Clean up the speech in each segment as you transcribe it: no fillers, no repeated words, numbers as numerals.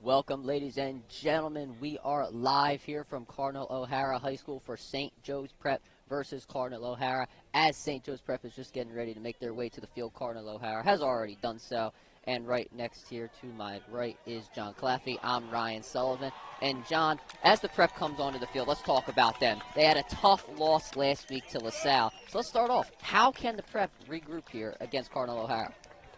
Welcome, ladies and gentlemen. We are live here from Cardinal O'Hara High School for St. Joe's Prep versus Cardinal O'Hara. As St. Joe's Prep is just getting ready to make their way to the field, Cardinal O'Hara has already done so. And right next here to my right is John Claffee. I'm Ryan Sullivan. And John, as the Prep comes onto the field, let's talk about them. They had a tough loss last week to LaSalle. So let's start off. How can the Prep regroup here against Cardinal O'Hara?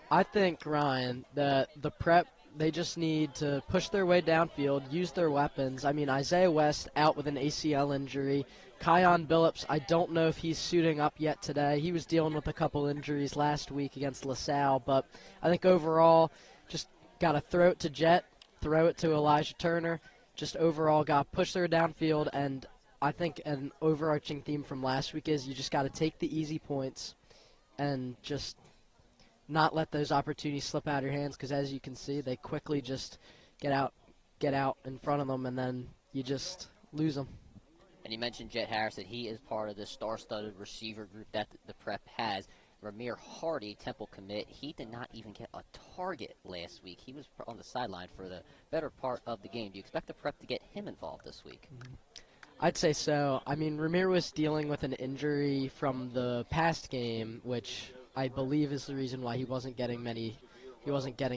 I think, Ryan, that the Prep, they just need to push their way downfield, use their weapons. I mean, Isaiah West out with an ACL injury. Kion Billups, I don't know if he's suiting up yet today. He was dealing with a couple injuries last week against LaSalle, but I think overall just got to throw it to Jet, throw it to Elijah Turner. Just overall got to push their downfield, and I think an overarching theme from last week is you just got to take the easy points and just not let those opportunities slip out of your hands, because as you can see, they quickly just get out in front of them, and then you just lose them. And you mentioned Jet Harris, that he is part of the star-studded receiver group that the Prep has. Ramir Hardy, Temple commit, he did not even get a target last week. He was on the sideline for the better part of the game. Do you expect the Prep to get him involved this week? I'd say so. I mean, Ramir was dealing with an injury from the past game, which I believe is the reason why he wasn't getting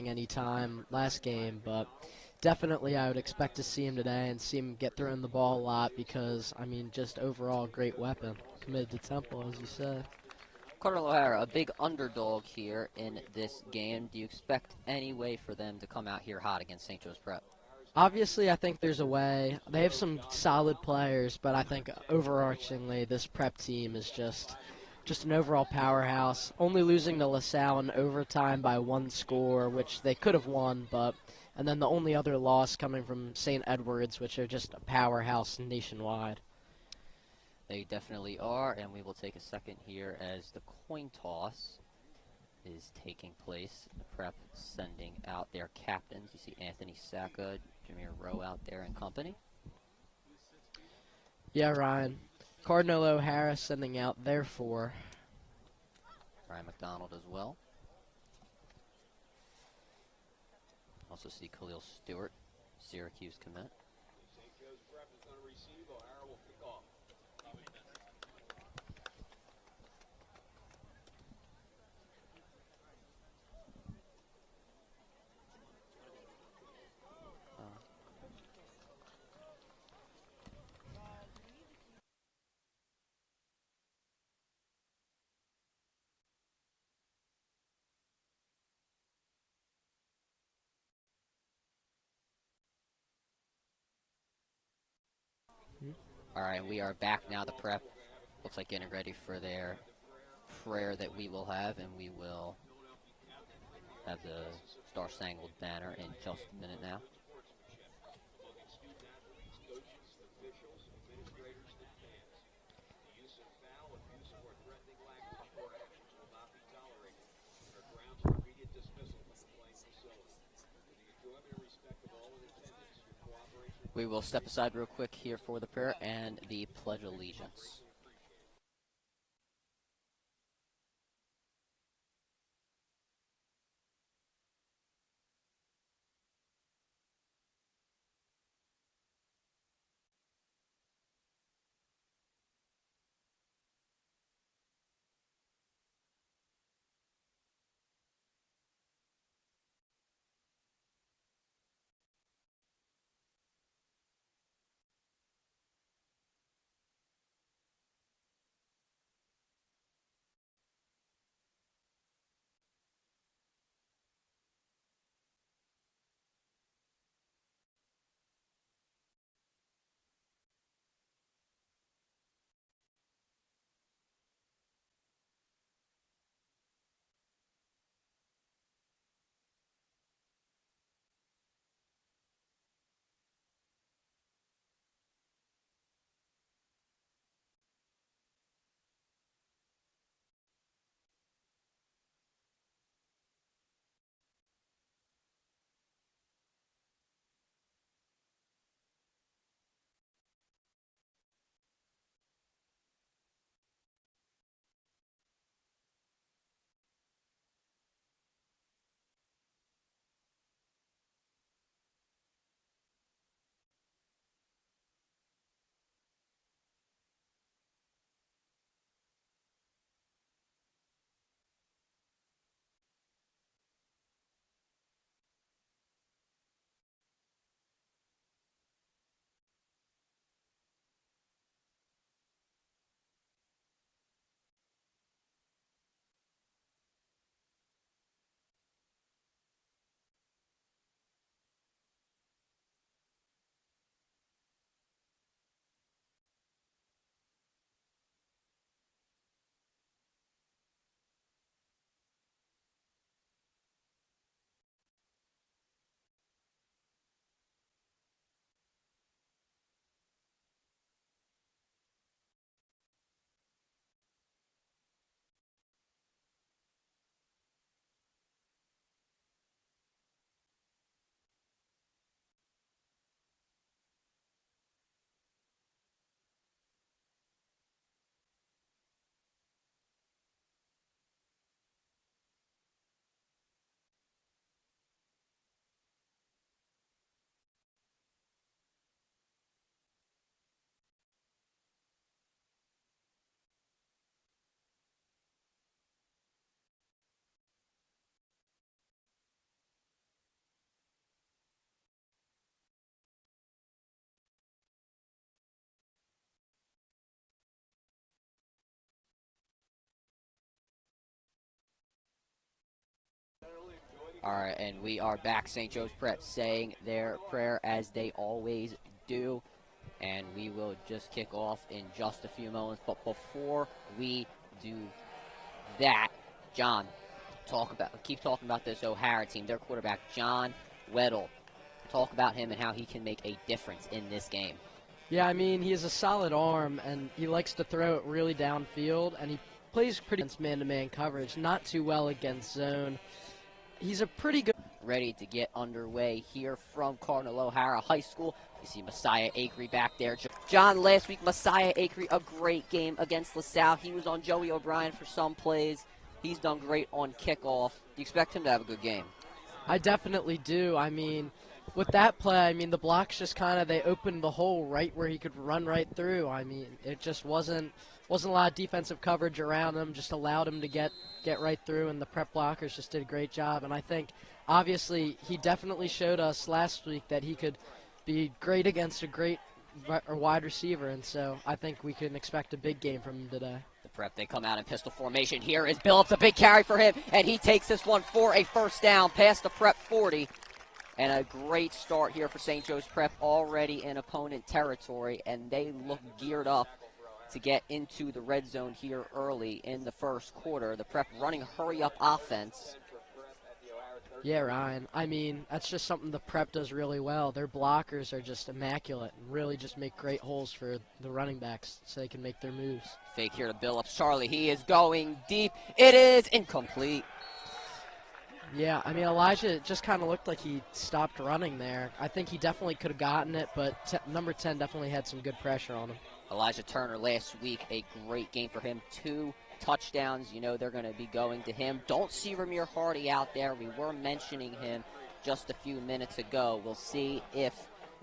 any time last game, but definitely I would expect to see him today and see him get throwing the ball a lot because, I mean, just overall great weapon committed to Temple, as you said. Cardinal O'Hara, a big underdog here in this game. Do you expect any way for them to come out here hot against St. Joe's Prep? Obviously, I think there's a way. They have some solid players, but I think overarchingly this Prep team is just an overall powerhouse. Only losing to LaSalle in overtime by one score, which they could have won, and then the only other loss coming from St. Edward's, which are just a powerhouse nationwide. They definitely are, and we will take a second here as the coin toss is taking place. The Prep sending out their captains. You see Anthony Sacca, Jameer Rowe out there in company. Yeah, Ryan. Cardinal O'Hara sending out their four. Ryan McDonald as well. Also see Khalil Stewart, Syracuse commit. St. Joe's Prep is going to receive. O'Hara will kick off. All right, we are back now. The Prep looks like getting ready for their prayer that we will have, and we will have the Star-Spangled Banner in just a minute now. We will step aside real quick here for the prayer and the Pledge of Allegiance. All right, and we are back. St. Joe's Prep saying their prayer as they always do. And we will just kick off in just a few moments. But before we do that, John, keep talking about this O'Hara team, their quarterback, John Weddle. Talk about him and how he can make a difference in this game. Yeah, I mean, he has a solid arm, and he likes to throw it really downfield, and he plays pretty against man-to-man coverage, not too well against zone. He's a pretty good... Ready to get underway here from Cardinal O'Hara High School. You see Messiah Acree back there. John, last week, Messiah Acree, a great game against LaSalle. He was on Joey O'Brien for some plays. He's done great on kickoff. Do you expect him to have a good game? I definitely do. I mean, with that play, I mean, the blocks just kind of, they opened the hole right where he could run right through. I mean, it just wasn't a lot of defensive coverage around him, just allowed him to get right through, and the prep blockers just did a great job. And I think, obviously, he definitely showed us last week that he could be great against a great wide receiver, and so I think we can expect a big game from him today. The prep, they come out in pistol formation. Here is Billups, a big carry for him, and he takes this one for a first down past the prep 40. And a great start here for St. Joe's Prep, already in opponent territory, and they look geared up to get into the red zone here early in the first quarter. The prep running hurry-up offense. Yeah, Ryan. I mean, that's just something the prep does really well. Their blockers are just immaculate and really just make great holes for the running backs so they can make their moves. Fake here to Billups. Charlie, he is going deep. It is incomplete. Yeah, I mean, Elijah just kind of looked like he stopped running there. I think he definitely could have gotten it, but number 10 definitely had some good pressure on him. Elijah Turner last week, a great game for him. 2 touchdowns. You know they're going to be going to him. Don't see Ramir Hardy out there. We were mentioning him just a few minutes ago. We'll see if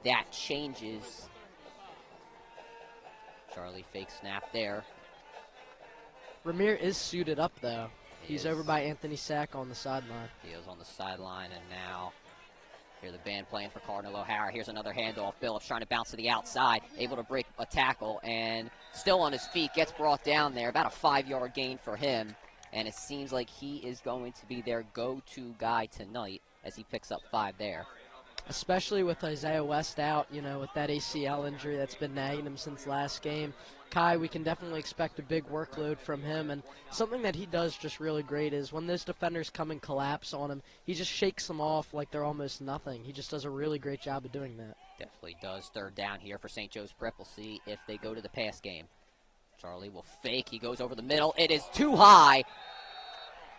that changes. Charlie fake snap there. Ramir is suited up, though. He's over by Anthony Sack on the sideline. He is on the sideline, and now hear the band playing for Cardinal O'Hara. Here's another handoff. Billups trying to bounce to the outside, able to break a tackle, and still on his feet, gets brought down there. About a 5-yard gain for him, and it seems like he is going to be their go-to guy tonight as he picks up 5 there. Especially with Isaiah West out, you know, with that ACL injury that's been nagging him since last game. Kai, we can definitely expect a big workload from him, and something that he does just really great is when those defenders come and collapse on him, he just shakes them off like they're almost nothing. He just does a really great job of doing that. Definitely does. Third down here for St. Joe's Prep. We'll see if they go to the pass game. Charlie will fake. He goes over the middle. It is too high.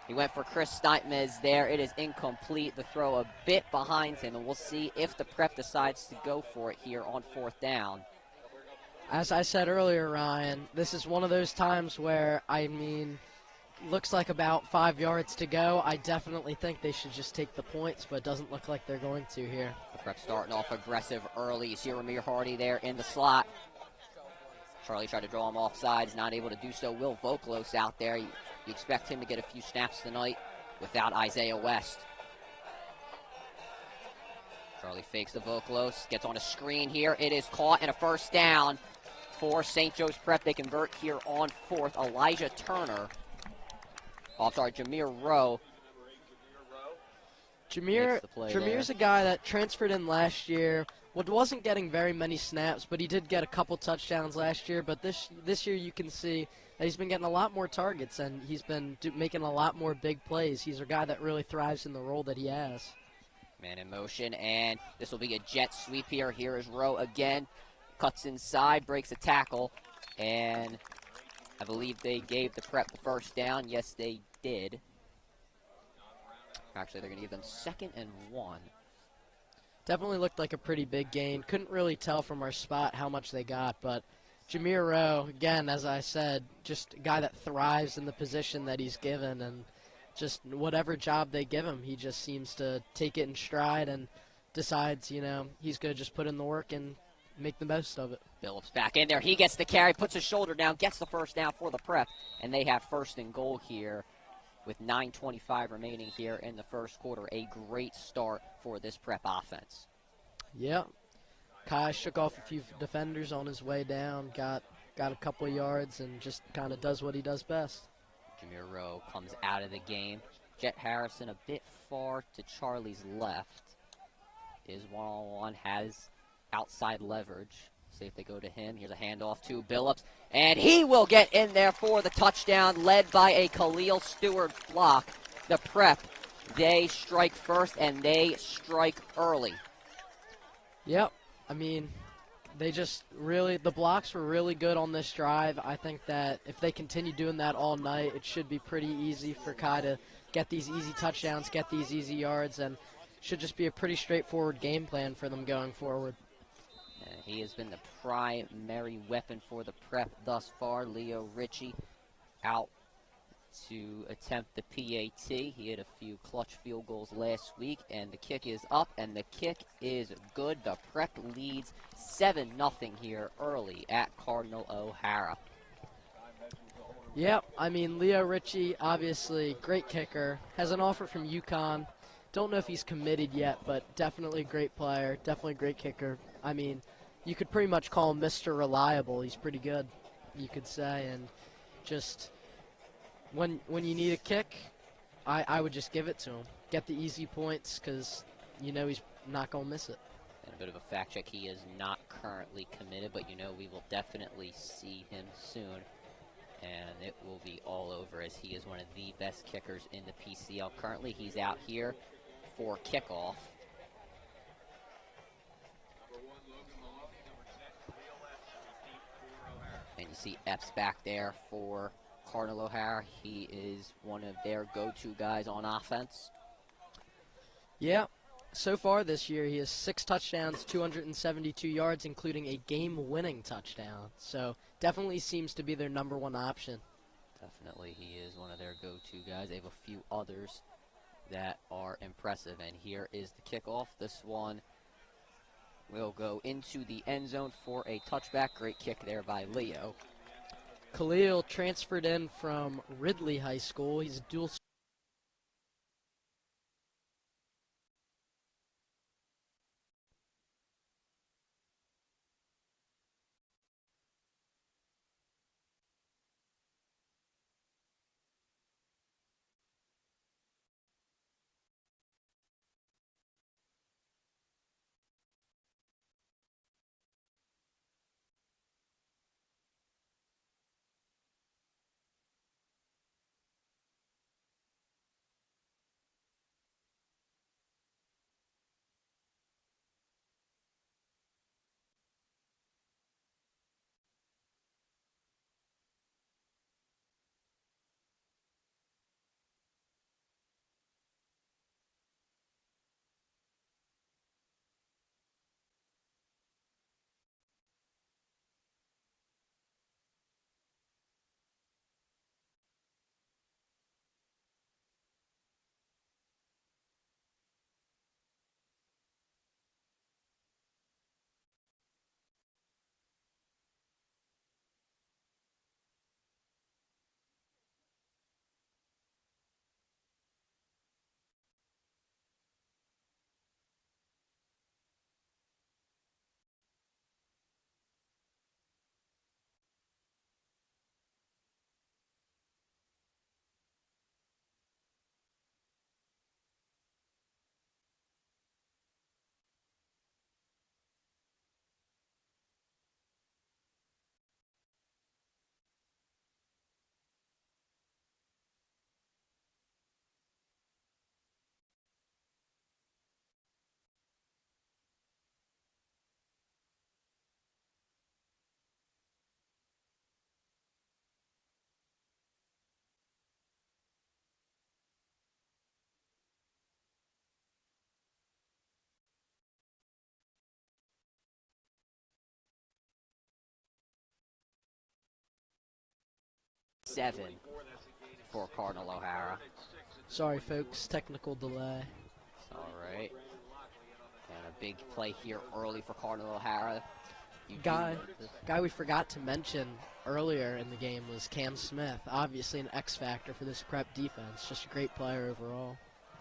He went for Chris Steinmetz there. It is incomplete. The throw a bit behind him, and we'll see if the prep decides to go for it here on 4th down. As I said earlier, Ryan, this is one of those times where, I mean, looks like about 5 yards to go. I definitely think they should just take the points, but it doesn't look like they're going to here. The prep starting off aggressive early. You see Ramir Hardy there in the slot. Charlie tried to draw him offside. He's not able to do so. Will Vokalos out there. You expect him to get a few snaps tonight without Isaiah West. Charlie fakes the Vokalos, gets on a screen here. It is caught, and a first down for St. Joe's Prep. They convert here on 4th. Elijah Turner. Oh, I'm sorry, Jameer Rowe. Jameer's a guy that transferred in last year. Wasn't getting very many snaps, but he did get a couple touchdowns last year. But this year you can see that he's been getting a lot more targets, and he's been making a lot more big plays. He's a guy that really thrives in the role that he has. Man in motion, and this will be a jet sweep here. Here is Rowe again. Cuts inside, breaks a tackle, and I believe they gave the prep the first down. Yes, they did. Actually, they're going to give them 2nd and 1. Definitely looked like a pretty big gain. Couldn't really tell from our spot how much they got, but Jameer Rowe, again, as I said, just a guy that thrives in the position that he's given, and just whatever job they give him, he just seems to take it in stride and decides, you know, he's going to just put in the work and make the most of it. Billups back in there. He gets the carry, puts his shoulder down, gets the first down for the prep, and they have 1st and goal here with 9:25 remaining here in the first quarter. A great start for this prep offense. Yeah. Kai shook off a few defenders on his way down, got a couple of yards, and just kind of does what he does best. Jameer Rowe comes out of the game. Jet Harrison a bit far to Charlie's left. Is one-on-one, has outside leverage. See if they go to him. Here's a handoff to Billups, and he will get in there for the touchdown, led by a Khalil Stewart block. The Prep, they strike first, and they strike early. Yep. I mean, they just really, the blocks were really good on this drive. I think that if they continue doing that all night, it should be pretty easy for Kai to get these easy touchdowns, get these easy yards, and should just be a pretty straightforward game plan for them going forward. He has been the primary weapon for the Prep thus far. Leo Ritchie out to attempt the PAT. He had a few clutch field goals last week, and the kick is up, and the kick is good. The Prep leads 7-0 here early at Cardinal O'Hara. Yep, I mean, Leo Ritchie, obviously great kicker, has an offer from UConn. Don't know if he's committed yet, but definitely a great player, definitely a great kicker. I mean, you could pretty much call him Mr. Reliable. He's pretty good, you could say, and just when you need a kick, I would just give it to him. Get the easy points because you know he's not going to miss it. And a bit of a fact check, he is not currently committed, but you know we will definitely see him soon. And it will be all over as he is one of the best kickers in the PCL. Currently, he's out here for kickoff. And you see Epps back there for Cardinal O'Hara. He is one of their go-to guys on offense. Yeah, so far this year he has 6 touchdowns, 272 yards, including a game-winning touchdown. So definitely seems to be their number one option. Definitely, he is one of their go-to guys. They have a few others that are impressive. And here is the kickoff. This one will go into the end zone for a touchback. Great kick there by Leo. Khalil transferred in from Ridley High School. He's a dual Seven for Cardinal O'Hara. Sorry, folks, technical delay. All right. And a big play here early for Cardinal O'Hara. Guy we forgot to mention earlier in the game was Cam Smith. Obviously an X factor for this Prep defense. Just a great player overall.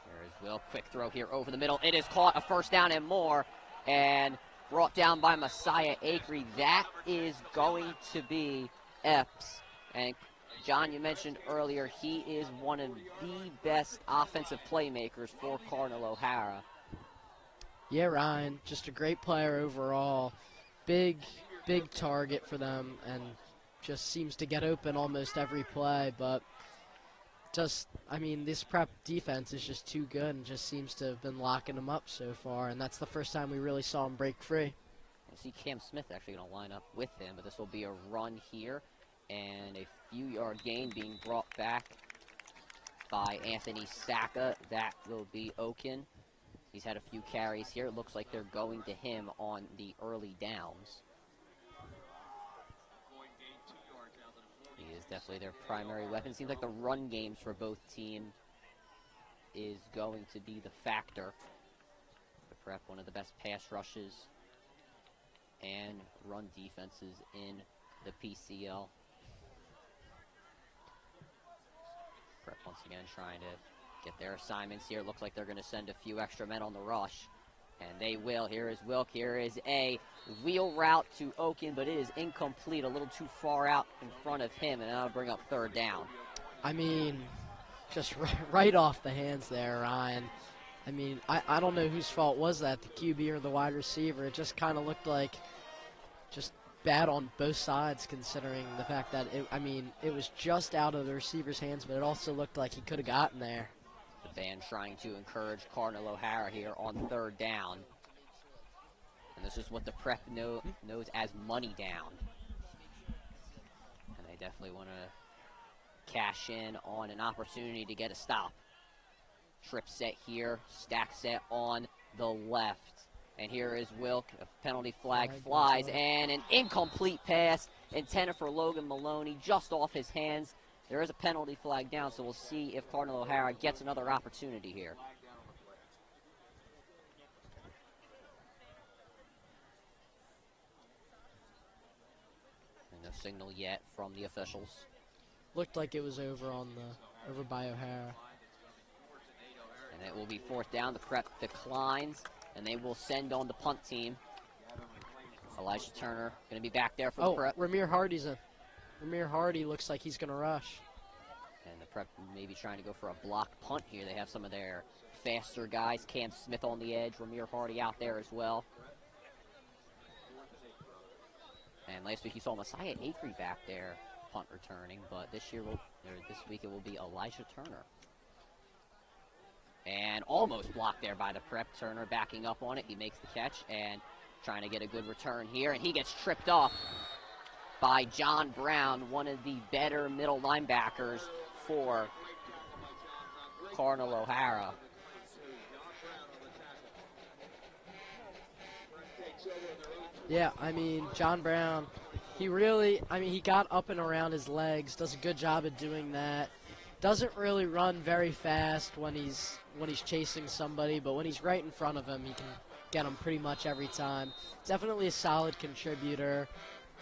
There is Will. Quick throw here over the middle. It is caught, a first down and more, and brought down by Messiah Acree. That is going to be Epps. And John, you mentioned earlier he is one of the best offensive playmakers for Cardinal O'Hara. Yeah, Ryan, just a great player overall. Big target for them, and just seems to get open almost every play. But this prep defense is just too good and just seems to have been locking them up so far. And that's the first time we really saw him break free. I see Cam Smith actually going to line up with him, but this will be a run here. And a few-yard gain being brought back by Anthony Sacca. That will be Oken. He's had a few carries here. It looks like they're going to him on the early downs. He is definitely their primary weapon. Seems like the run games for both teams is going to be the factor. The Prep, one of the best pass rushes and run defenses in the PCL. Prep once again trying to get their assignments here. Looks like they're going to send a few extra men on the rush. And they will. Here is Wilk. Here is a wheel route to Oken, but it is incomplete, a little too far out in front of him, and that'll bring up third down. Just right off the hands there, Ryan. I don't know whose fault was that, the QB or the wide receiver. It just kind of looked like just bad on both sides, considering the fact that it was just out of the receiver's hands, but it also looked like he could have gotten there. The band trying to encourage Cardinal O'Hara here on third down. And this is what the Prep knows as money down. And they definitely want to cash in on an opportunity to get a stop. Trip set here, stack set on the left. And here is Wilk. A penalty flag flies, and an incomplete pass intended for Logan Maloney just off his hands. There is a penalty flag down, so we'll see if Cardinal O'Hara gets another opportunity here. And no signal yet from the officials. Looked like it was over by O'Hara. And it will be fourth down. The Prep declines, and they will send on the punt team. Elijah Turner going to be back there for the Prep. Ramir Hardy's in. Ramir Hardy looks like he's going to rush. And the Prep may be trying to go for a blocked punt here. They have some of their faster guys. Cam Smith on the edge. Ramir Hardy out there as well. And last week you saw Messiah Acree back there punt returning, but this week it will be Elijah Turner. And almost blocked there by the Prep. Turner backing up on it. He makes the catch and trying to get a good return here. And he gets tripped off by John Brown, one of the better middle linebackers for Cardinal O'Hara. Yeah, John Brown, he got up and around his legs, does a good job of doing that. Doesn't really run very fast when he's chasing somebody, but when he's right in front of him, he can get him pretty much every time. Definitely a solid contributor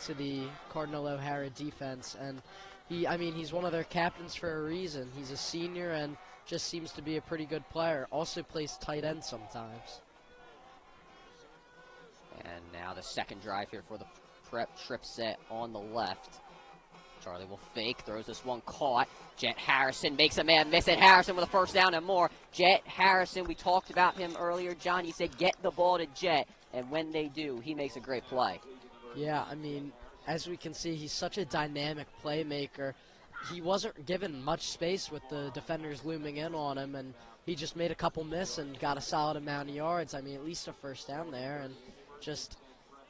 to the Cardinal O'Hara defense, and he's one of their captains for a reason. He's a senior and just seems to be a pretty good player. Also plays tight end sometimes. And now the second drive here for the Prep. Trip set on the left. Charlie will fake, throws this one caught. Jet Harrison makes a man miss it. Harrison with a first down and more. Jet Harrison, we talked about him earlier. John, you said get the ball to Jet, and when they do, he makes a great play. Yeah, as we can see, he's such a dynamic playmaker. He wasn't given much space with the defenders looming in on him, and he just made a couple miss and got a solid amount of yards. At least a first down there, and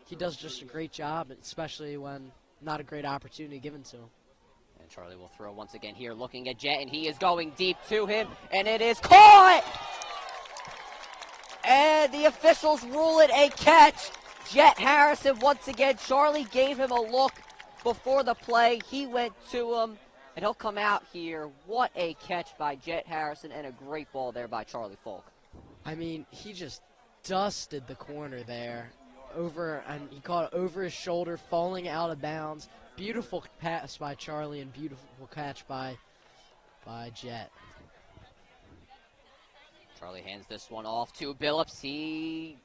he does just a great job, especially when not a great opportunity given to him. And Charlie will throw once again here, looking at Jet, and he is going deep to him, and it is caught! And the officials rule it a catch. Jet Harrison once again. Charlie gave him a look before the play. He went to him, and he'll come out here. What a catch by Jet Harrison, and a great ball there by Charlie Folk. He just dusted the corner there. And he caught it over his shoulder, falling out of bounds. Beautiful pass by Charlie and beautiful catch by Jet. Charlie hands this one off to Billups. He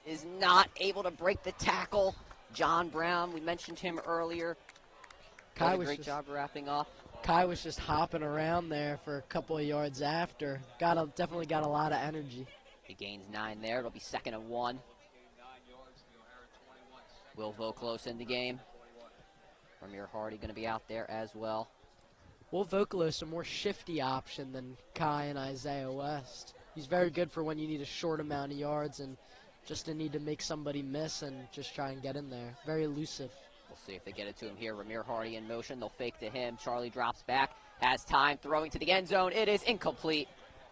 is not able to break the tackle. John Brown, we mentioned him earlier. Does a great job wrapping up. Kai was just hopping around there for a couple of yards after. Definitely got a lot of energy. He gains 9 there. It'll be 2nd and 1. Will Voklos in the game. Ramir Hardy going to be out there as well. Will Vokalos a more shifty option than Kai and Isaiah West. He's very good for when you need a short amount of yards and just a need to make somebody miss and just try and get in there. Very elusive. We'll see if they get it to him here. Ramir Hardy in motion. They'll fake to him. Charlie drops back. Has time. Throwing to the end zone. It is incomplete.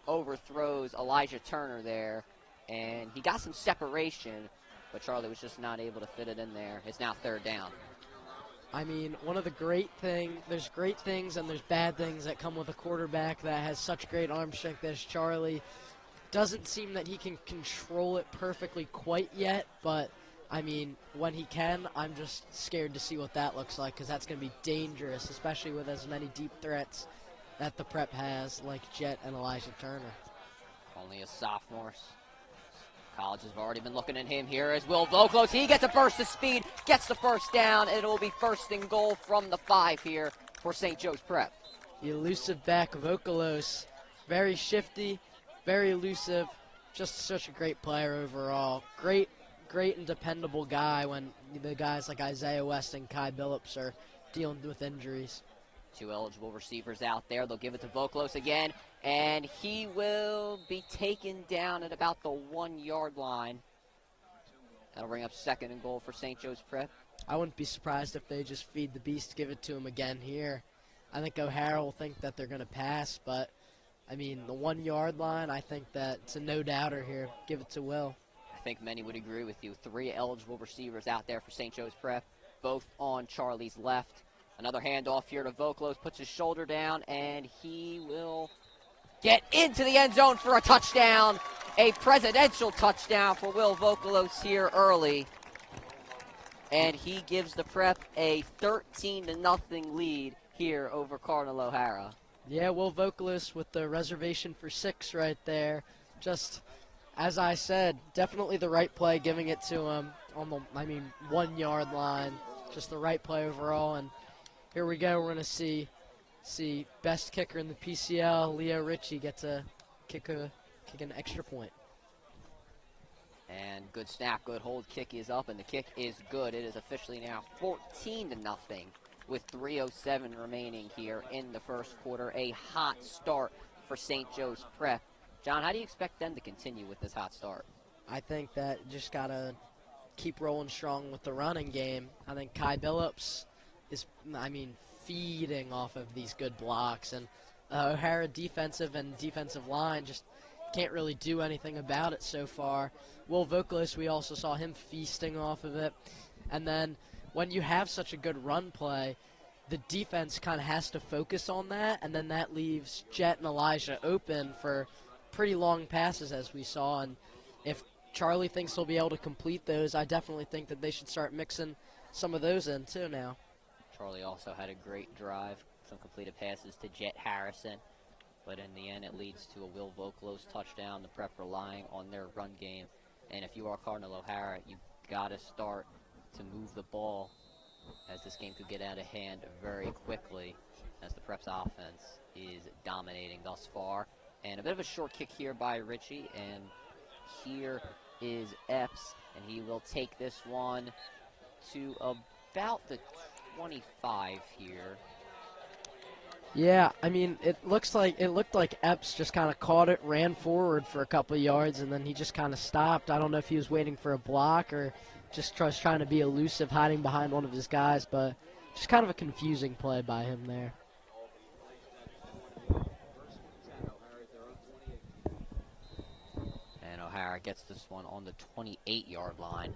Overthrows Elijah Turner there. And he got some separation, but Charlie was just not able to fit it in there. It's now 3rd down. I mean, one of the there's great things and there's bad things that come with a quarterback that has such great arm strength as Charlie. Doesn't seem that he can control it perfectly quite yet, but, I mean, when he can, I'm just scared to see what that looks like because that's going to be dangerous, especially with as many deep threats that the Prep has, like Jet and Elijah Turner. Only a sophomore. College has already been looking at him here as Will Voklos. He gets a burst of speed, gets the 1st down, and it will be 1st and goal from the 5 here for St. Joe's Prep. The elusive back Vokalos, very shifty, very elusive, just such a great player overall. Great and dependable guy when the guys like Isaiah West and Kai Billups are dealing with injuries. 2 eligible receivers out there. They'll give it to Voklos again, and he will be taken down at about the 1-yard line. That'll bring up 2nd and goal for St. Joe's Prep. I wouldn't be surprised if they just feed the beast, give it to him again here. I think O'Hara will think that they're going to pass, but, I mean, the 1-yard line, I think that it's a no-doubter here. Give it to Will. I think many would agree with you. 3 eligible receivers out there for St. Joe's Prep, both on Charlie's left. Another handoff here to Voklos, puts his shoulder down, and he will get into the end zone for a touchdown. A presidential touchdown for Will Voklos here early. And he gives the Prep a 13-0 lead here over Cardinal O'Hara. Yeah, Will Voklos with the reservation for 6 right there. Just, as I said, definitely the right play, giving it to him on the, 1-yard line. Just the right play overall, and here we go. We're going to see best kicker in the PCL, Leo Ritchie, get to kick an extra point. And good snap, good hold. Kick is up, and the kick is good. It is officially now 14-0 with 3:07 remaining here in the 1st quarter. A hot start for St. Joe's Prep. John, how do you expect them to continue with this hot start? I think that just got to keep rolling strong with the running game. I think Kai Billups is, feeding off of these good blocks. And O'Hara defensive line just can't really do anything about it so far. Will Voklos, we also saw him feasting off of it. And then when you have such a good run play, the defense kind of has to focus on that, and then that leaves Jet and Elijah open for pretty long passes, as we saw. And if Charlie thinks he'll be able to complete those, I definitely think that they should start mixing some of those in too now. Charlie also had a great drive, some completed passes to Jet Harrison, but in the end it leads to a Will Voklos touchdown. The Prep relying on their run game, and if you are Cardinal O'Hara, you got to start to move the ball, as this game could get out of hand very quickly, as the Prep's offense is dominating thus far. And a bit of a short kick here by Ritchie, and here is Epps, and he will take this one to about the 25 here. Yeah, it looked like Epps just kind of caught it, ran forward for a couple of yards, and then he just kind of stopped. I don't know if he was waiting for a block or just trying to be elusive, hiding behind one of his guys, but just kind of a confusing play by him there. And O'Hara gets this one on the 28-yard line.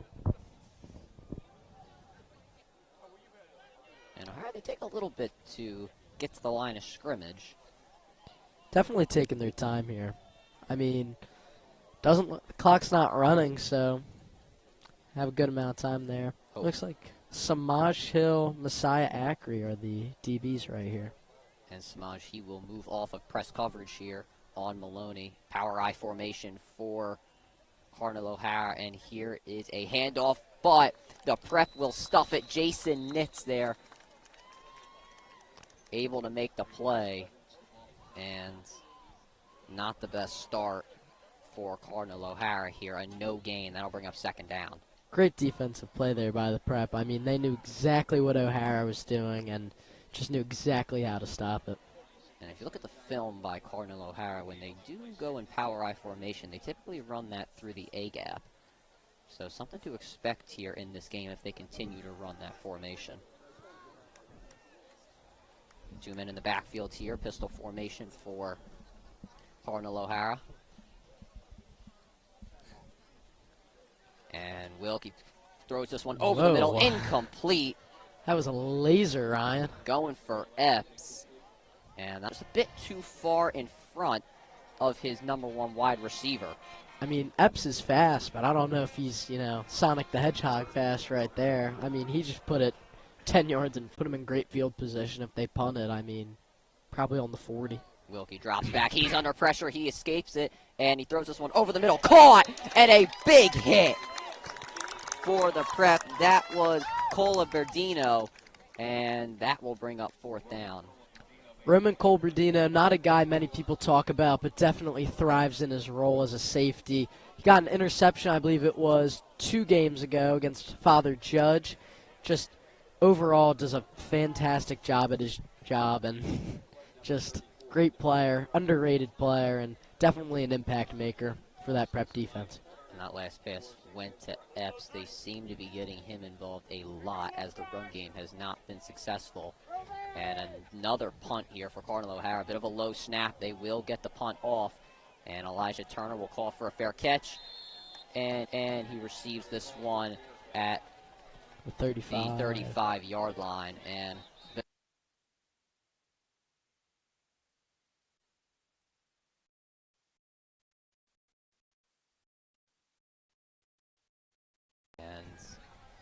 And O'Hara, they take a little bit to get to the line of scrimmage. Definitely taking their time here. The clock's not running, so have a good amount of time there. Oh. Looks like Samaj Hill, Messiah Acri are the DBs right here. And Samaj, he will move off of press coverage here on Maloney. Power I formation for Cardinal O'Hara, and here is a handoff, but the Prep will stuff it. Jason Nitz there able to make the play, and not the best start for Cardinal O'Hara here. A no gain. That'll bring up second down. Great defensive play there by the Prep. I mean, they knew exactly what O'Hara was doing and just knew exactly how to stop it. And if you look at the film by Cardinal O'Hara, when they do go in power I formation, they typically run that through the A gap. So something to expect here in this game if they continue to run that formation. 2 men in the backfield here, pistol formation for Cardinal O'Hara. And Wilkie throws this one over the middle, incomplete. That was a laser, Ryan. Going for Epps. And that's a bit too far in front of his number one wide receiver. I mean, Epps is fast, but I don't know if he's, Sonic the Hedgehog fast right there. I mean, he just put it 10 yards and put him in great field position. If they punt it, I mean, probably on the 40. Wilkie drops back. He's under pressure. He escapes it, and he throws this one over the middle. Caught, and a big hit for the Prep. That was Colaberdino, and that will bring up fourth down. Roman Colberdino, not a guy many people talk about, but definitely thrives in his role as a safety. He got an interception, I believe it was 2 games ago against Father Judge. Just overall does a fantastic job at his job, and just great player, underrated player, and definitely an impact maker for that Prep defense. And that last pass went to Epps. They seem to be getting him involved a lot as the run game has not been successful. And another punt here for Cardinal O'Hara. A bit of a low snap. They will get the punt off. And Elijah Turner will call for a fair catch. And he receives this one at the 35-yard line. And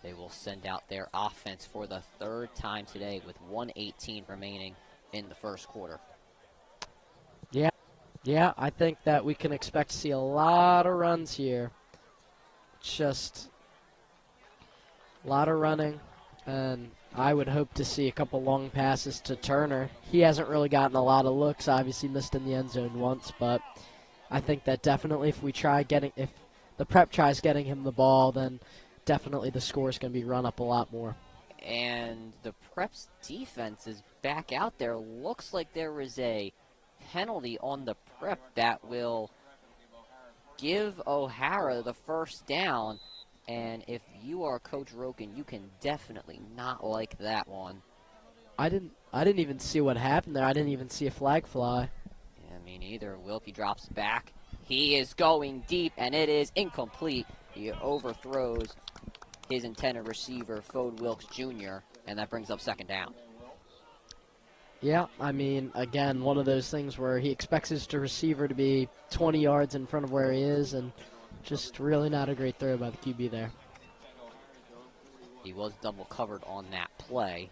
they will send out their offense for the 3rd time today with 1:18 remaining in the first quarter. Yeah, I think that we can expect to see a lot of runs here. Just a lot of running, and I would hope to see a couple long passes to Turner. He hasn't really gotten a lot of looks, obviously missed in the end zone once, but I think that definitely if the Prep tries getting him the ball, then definitely the score is going to be run up a lot more. And the Prep's defense is back out there. Looks like there was a penalty on the Prep that will give O'Hara the first down. And if you are Coach Roken, you can definitely not like that one. I didn't even see what happened there. I didn't even see a flag fly. Yeah, me neither. Wilkie drops back. He is going deep, and it is incomplete. He overthrows his intended receiver, Fode Wilkes Jr., and that brings up second down. Yeah, I mean, again, one of those things where he expects his receiver to be 20 yards in front of where he is, and just really not a great throw by the QB there. He was double covered on that play.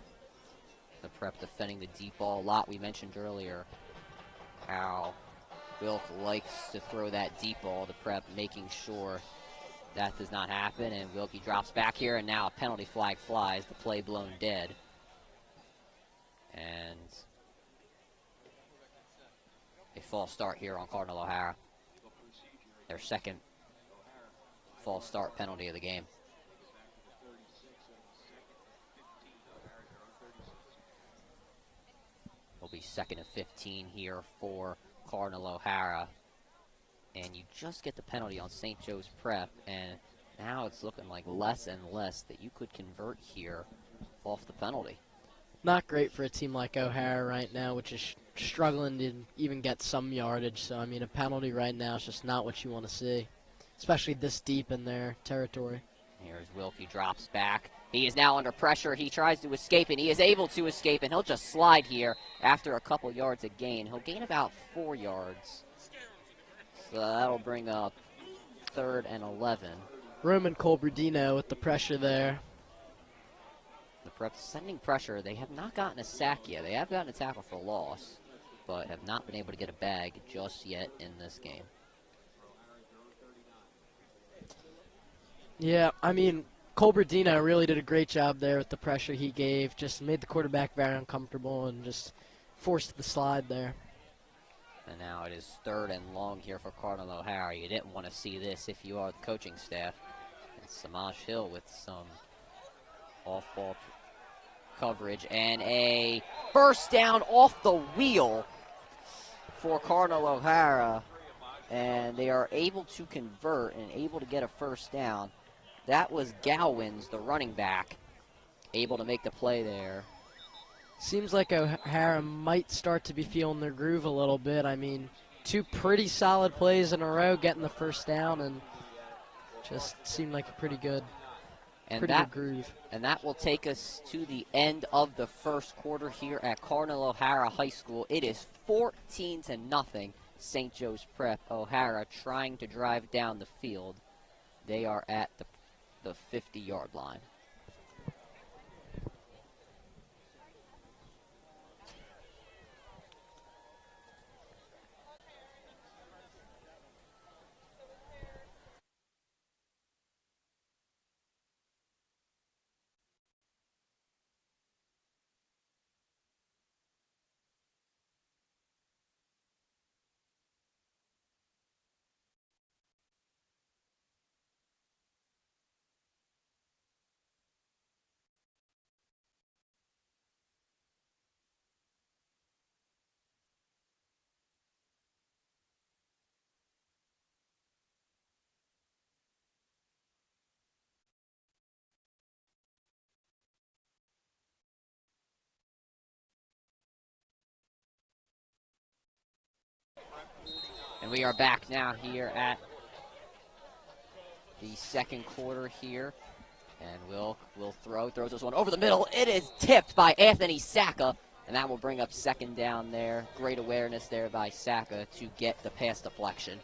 The Prep defending the deep ball a lot. We mentioned earlier how Wilk likes to throw that deep ball. The Prep making sure that does not happen, and Wilkie drops back here, and now a penalty flag flies, the play blown dead. And a false start here on Cardinal O'Hara. Their second false start penalty of the game. Will be 2nd and 15 here for Cardinal O'Hara. And you just get the penalty on St. Joe's Prep, and now it's looking like less and less that you could convert here off the penalty. Not great for a team like O'Hara right now, which is struggling to even get some yardage. So, I mean, a penalty right now is just not what you want to see, especially this deep in their territory. Here's Wilkie, drops back. He is now under pressure. He tries to escape, and he is able to escape, and he'll just slide here after a couple yards of gain. He'll gain about 4 yards. So that'll bring up 3rd and 11. Roman Colberdino with the pressure there. The Prep sending pressure. They have not gotten a sack yet. They have gotten a tackle for loss, but have not been able to get a bag just yet in this game. Yeah, I mean, Colberdino really did a great job there with the pressure he gave. Just made the quarterback very uncomfortable and just forced the slide there. And now it is 3rd and long here for Cardinal O'Hara. You didn't want to see this if you are the coaching staff. And Samaj Hill with some off-ball coverage and a first down off the wheel for Cardinal O'Hara. And they are able to convert and able to get a first down. That was Gowins, the running back, able to make the play there. Seems like O'Hara might start to be feeling their groove a little bit. I mean, 2 pretty solid plays in a row, getting the first down, and just seemed like a pretty good groove. And that will take us to the end of the first quarter here at Cardinal O'Hara High School. It is 14-0, St. Joe's Prep. O'Hara trying to drive down the field. They are at the 50-yard line. And we are back now here at the second quarter here. And Will throws this one over the middle. It is tipped by Anthony Sacca, and that will bring up 2nd down there. Great awareness there by Sacca to get the pass deflection.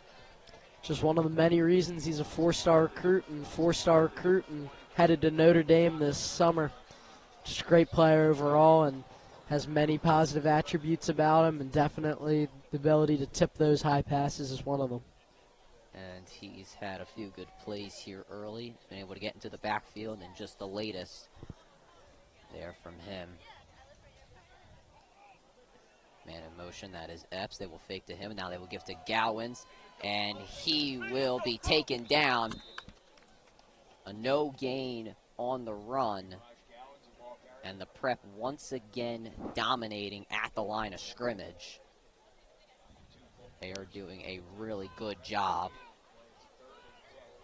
Just one of the many reasons he's a 4-star recruit and headed to Notre Dame this summer. Just a great player overall and has many positive attributes about him, and definitely the ability to tip those high passes is one of them. And he's had a few good plays here early. He's been able to get into the backfield, and just the latest there from him. Man in motion, that is Epps. They will fake to him, and now they will give to Gowins, and he will be taken down. A no gain on the run. And the Prep once again dominating at the line of scrimmage. They are doing a really good job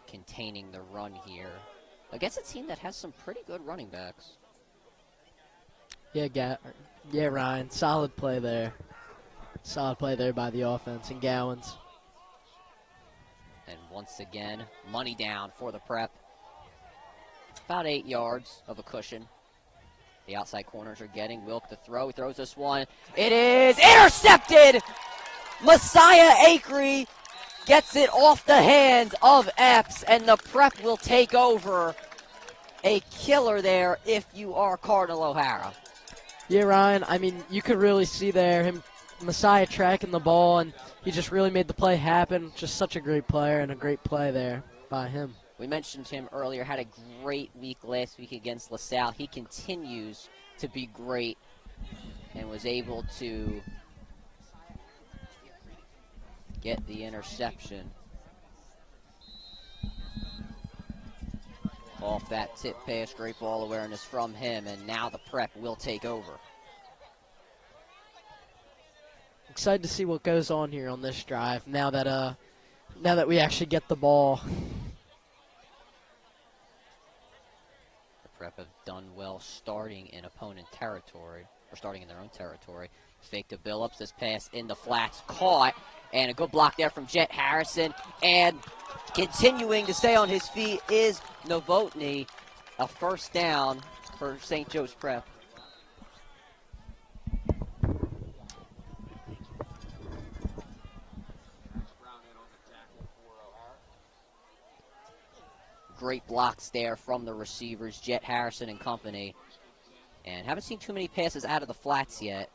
containing the run here against a team that has some pretty good running backs. Yeah, Ryan, solid play there. Solid play there by the offense and Gowins. And once again, money down for the Prep. About 8 yards of a cushion. The outside corners are getting Wilk to throw. He throws this one. It is intercepted! Messiah Acree gets it off the hands of Epps, and the Prep will take over. A killer there if you are Cardinal O'Hara. Yeah, Ryan, I mean, you could really see there Messiah tracking the ball, and he just really made the play happen. Just such a great player and a great play there by him. We mentioned him earlier, had a great week last week against LaSalle. He continues to be great and was able to get the interception off that tip pass. Great ball awareness from him, and now the Prep will take over. Excited to see what goes on here on this drive now that we actually get the ball. Prep have done well starting in opponent territory, or starting in their own territory. Fake to Billups, this pass in the flats, caught, and a good block there from Jet Harrison. And continuing to stay on his feet is Novotny. A first down for St. Joe's Prep. Great blocks there from the receivers, Jet Harrison and company. And haven't seen too many passes out of the flats yet.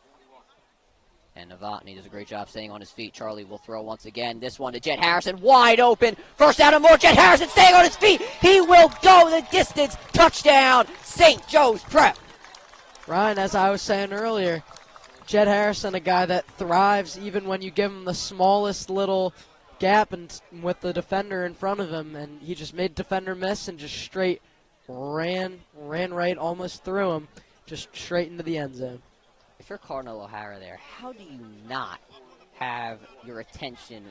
And Novotny does a great job staying on his feet. Charlie will throw once again. This one to Jet Harrison, wide open. First down and more. Jet Harrison staying on his feet. He will go the distance. Touchdown, St. Joe's Prep. Ryan, as I was saying earlier, Jet Harrison, a guy that thrives even when you give him the smallest little gap and with the defender in front of him, and he just made defender miss and just straight ran right almost through him, just straight into the end zone. If you're Cardinal O'Hara there, how do you not have your attention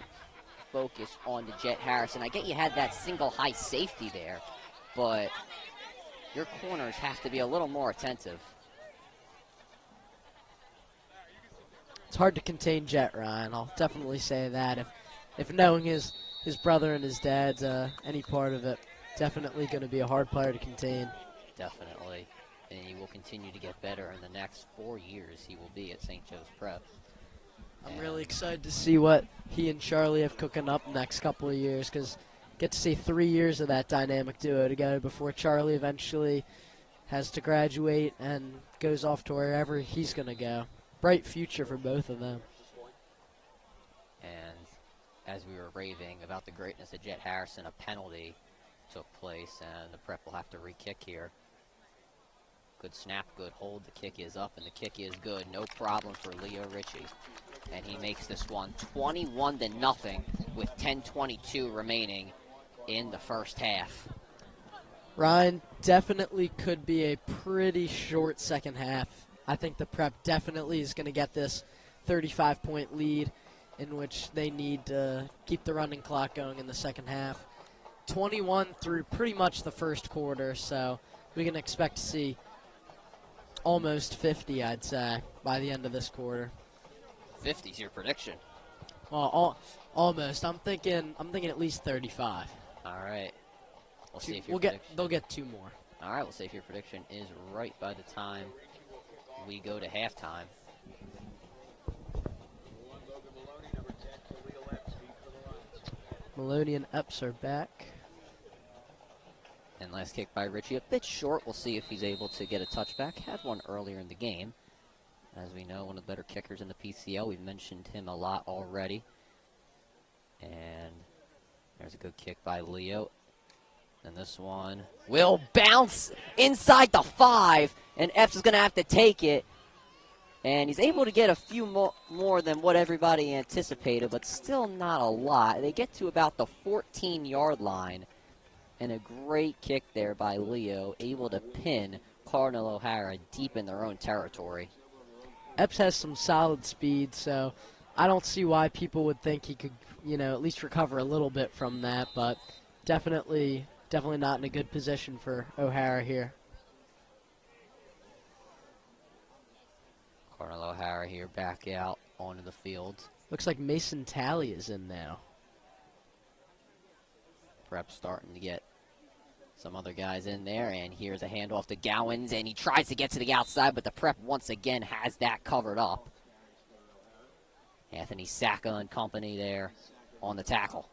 focused on the Jet Harrison? I get you had that single high safety there, but your corners have to be a little more attentive. It's hard to contain Jet, Ryan. I'll definitely say that. If knowing his brother and his dad's any part of it, definitely going to be a hard player to contain. Definitely. And he will continue to get better in the next 4 years he will be at St. Joe's Prep. I'm really excited to see what he and Charlie have cooking up next couple of years, because get to see 3 years of that dynamic duo together before Charlie eventually has to graduate and goes off to wherever he's going to go. Bright future for both of them. And as we were raving about the greatness of Jet Harrison, a penalty took place, and the Prep will have to re-kick here. Good snap, good hold. The kick is up, and the kick is good. No problem for Leo Ritchie. And he makes this one 21-0 with 10:22 remaining in the first half. Ryan, definitely could be a pretty short second half. I think the Prep definitely is going to get this 35-point lead in which they need to keep the running clock going in the second half. 21 through pretty much the first quarter, so we can expect to see almost 50, I'd say, by the end of this quarter. 50's your prediction. Well, almost. I'm thinking at least 35. All right. We'll see if your prediction. They'll get 2 more. All right. We'll see if your prediction is right by the time we go to halftime. Maloney and Epps are back. And last kick by Ritchie, a bit short. We'll see if he's able to get a touchback. Had one earlier in the game. As we know, one of the better kickers in the PCL. We've mentioned him a lot already. And there's a good kick by Leo. And this one will bounce inside the 5. And Epps is going to have to take it. And he's able to get a few more than what everybody anticipated, but still not a lot. They get to about the 14-yard line. And a great kick there by Leo, able to pin Cardinal O'Hara deep in their own territory. Epps has some solid speed, so I don't see why people would think he could, at least recover a little bit from that, but definitely not in a good position for O'Hara here. Cardinal O'Hara here back out onto the field. Looks like Mason Talley is in now. Prep starting to get some other guys in there, and here's a handoff to Gowans, and he tries to get to the outside, but the Prep once again has that covered up. Anthony Sacca and company there on the tackle.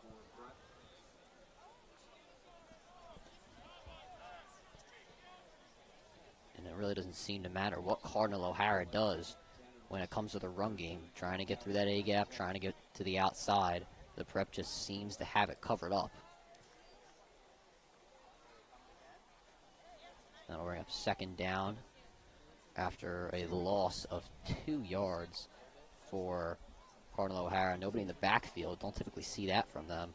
And it really doesn't seem to matter what Cardinal O'Hara does when it comes to the run game, trying to get through that A-gap, trying to get to the outside. The Prep just seems to have it covered up. That'll bring up second down after a loss of 2 yards for Cardinal O'Hara. Nobody in the backfield. Don't typically see that from them.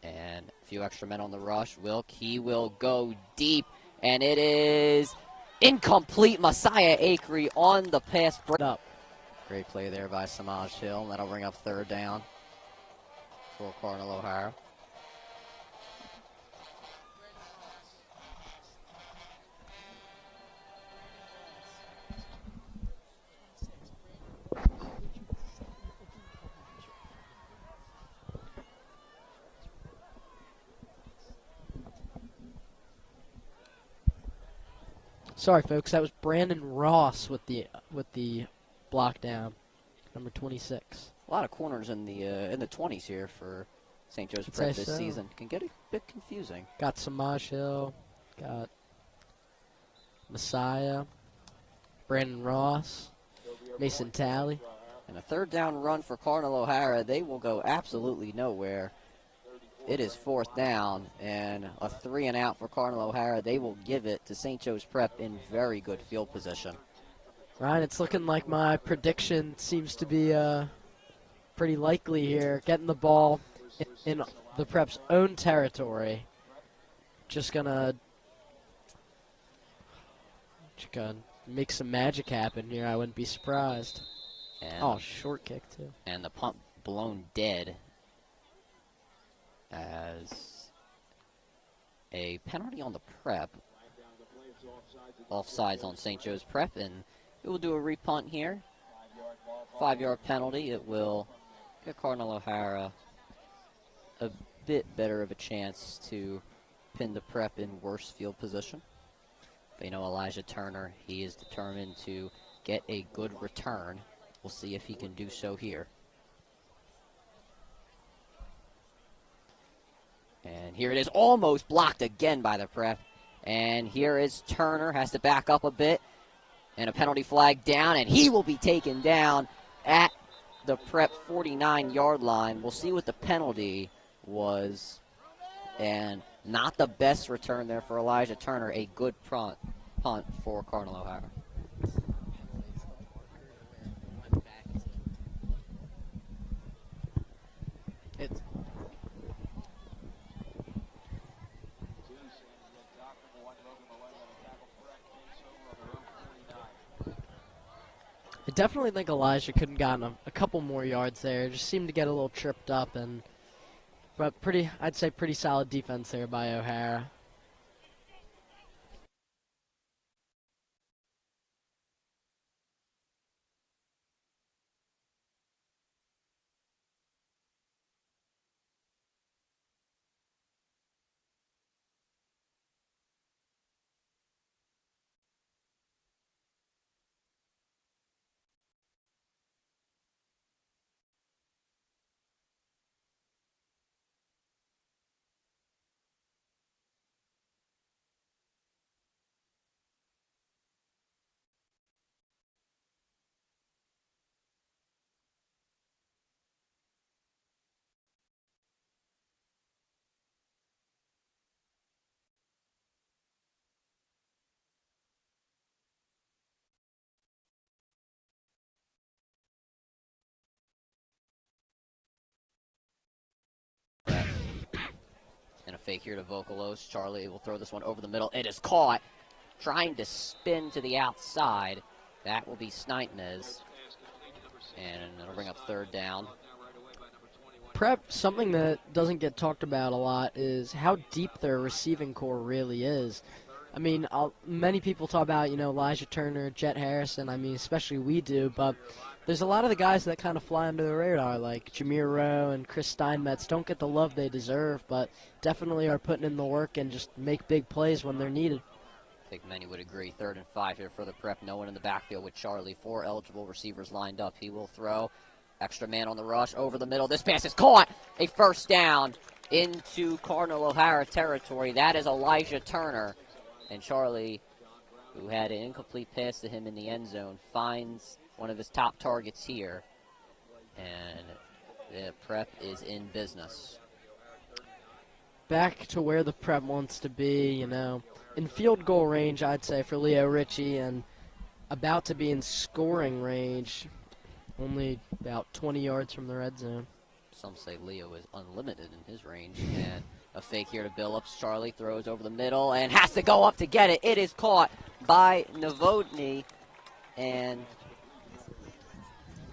And a few extra men on the rush. He will go deep, and it is incomplete. Messiah Acree on the pass break up. Great play there by Samaj Hill. That'll bring up third down for Cardinal O'Hara. Sorry, folks. That was Brandon Ross with the block down, number 26. A lot of corners in the 20s here for St. Joe's Prep this season. Can get a bit confusing. Got Samaj Hill, got Messiah, Brandon Ross, Mason Talley. And a third down run for Cardinal O'Hara, they will go absolutely nowhere. It is fourth down, and a 3 and out for Cardinal O'Hara. They will give it to St. Joe's Prep in very good field position. Ryan, it's looking like my prediction seems to be pretty likely here. Getting the ball in the Prep's own territory. Just gonna make some magic happen here. I wouldn't be surprised. And, short kick too. And the punt blown dead as a penalty on the Prep. Offsides on St. Joe's Prep, and it will do a repunt here. 5-yard penalty. It will give Cardinal O'Hara a bit better of a chance to pin the Prep in worse field position. But you know, Elijah Turner, he is determined to get a good return. We'll see if he can do so here. And here it is, almost blocked again by the Prep. And here is Turner, has to back up a bit. And a penalty flag down, and he will be taken down at the Prep 49-yard line. We'll see what the penalty was. And not the best return there for Elijah Turner. A good punt for Cardinal O'Hara. I definitely think Elijah could have gotten a couple more yards there. Just seemed to get a little tripped up, but I'd say pretty solid defense there by O'Hara. And a fake here to Vocalos. Charlie will throw this one over the middle. It is caught. Trying to spin to the outside. That will be Snitemez. And it'll bring up third down. Prep, something that doesn't get talked about a lot is how deep their receiving core really is. I mean, many people talk about, Elijah Turner, Jet Harrison. I mean, especially we do, but there's a lot of the guys that kind of fly under the radar, like Jameer Rowe and Chris Steinmetz, don't get the love they deserve, but definitely are putting in the work and just make big plays when they're needed. I think many would agree. 3rd and 5 here for the Prep. No one in the backfield with Charlie. 4 eligible receivers lined up. He will throw. Extra man on the rush over the middle. This pass is caught. A first down into Cardinal O'Hara territory. That is Elijah Turner. And Charlie, who had an incomplete pass to him in the end zone, finds one of his top targets here. And the Prep is in business. Back to where the Prep wants to be, in field goal range, I'd say, for Leo Ritchie, and about to be in scoring range, only about 20 yards from the red zone. Some say Leo is unlimited in his range. And a fake here to Billups. Charlie throws over the middle and has to go up to get it. It is caught by Novotny. And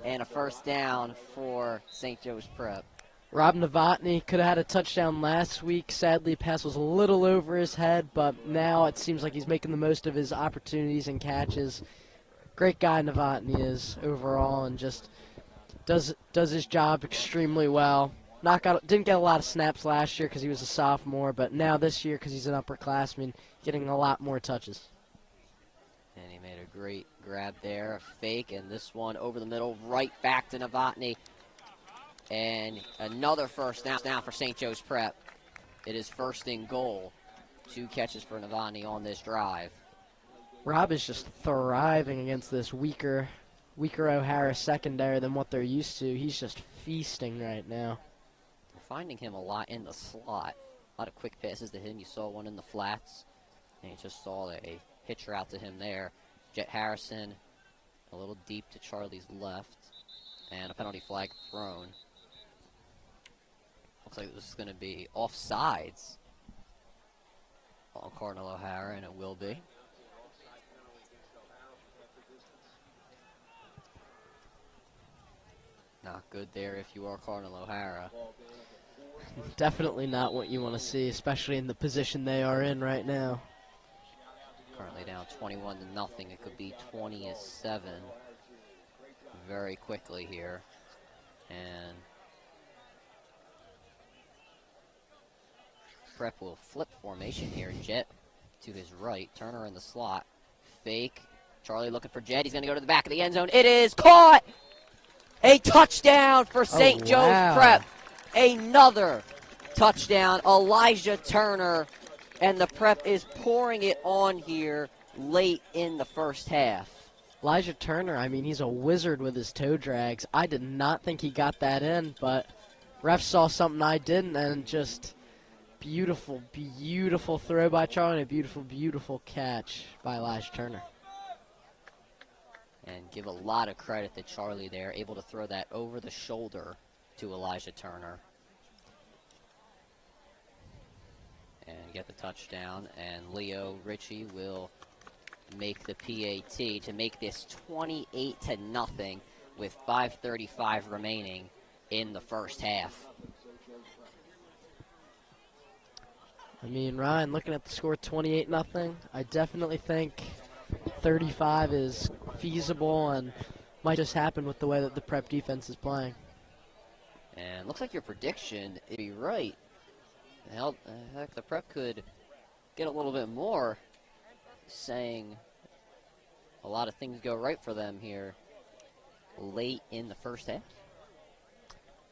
a first down for St. Joe's Prep. Rob Novotny could have had a touchdown last week. Sadly, pass was a little over his head, but now it seems like he's making the most of his opportunities and catches. Great guy Novotny is overall, and just does his job extremely well. Didn't get a lot of snaps last year because he was a sophomore, but now this year because he's an upperclassman, getting a lot more touches. And he made a great grab there, a fake, and this one over the middle, right back to Novotny. And another first down now for St. Joe's Prep. It is 1st and goal. 2 catches for Novotny on this drive. Rob is just thriving against this weaker weaker O'Hara secondary than what they're used to. He's just feasting right now. They're finding him a lot in the slot. A lot of quick passes to him. You saw one in the flats, and you just saw a hitch route to him there. Jet Harrison a little deep to Charlie's left, and a penalty flag thrown. Looks like this is going to be offsides on Cardinal O'Hara, and it will be. Not good there if you are Cardinal O'Hara. Definitely not what you want to see, especially in the position they are in right now. Currently down 21-0. It could be 20-7 very quickly here. And Prep will flip formation here. Jet to his right. Turner in the slot. Fake. Charlie looking for Jet. He's going to go to the back of the end zone. It is caught! A touchdown for St. Joe's Prep. Another touchdown. Elijah Turner. And the Prep is pouring it on here late in the first half. Elijah Turner, I mean, he's a wizard with his toe drags. I did not think he got that in, but refs saw something I didn't, and just beautiful, beautiful throw by Charlie, and a beautiful, beautiful catch by Elijah Turner. And give a lot of credit to Charlie there, able to throw that over the shoulder to Elijah Turner. And get the touchdown, and Leo Ritchie will make the PAT to make this 28-0 with 5:35 remaining in the first half. I mean, Ryan, looking at the score 28-0, I definitely think 35 is feasible and might just happen with the way that the Prep defense is playing. And looks like your prediction would be right. Hell, heck, the Prep could get a little bit more, saying a lot of things go right for them here late in the first half.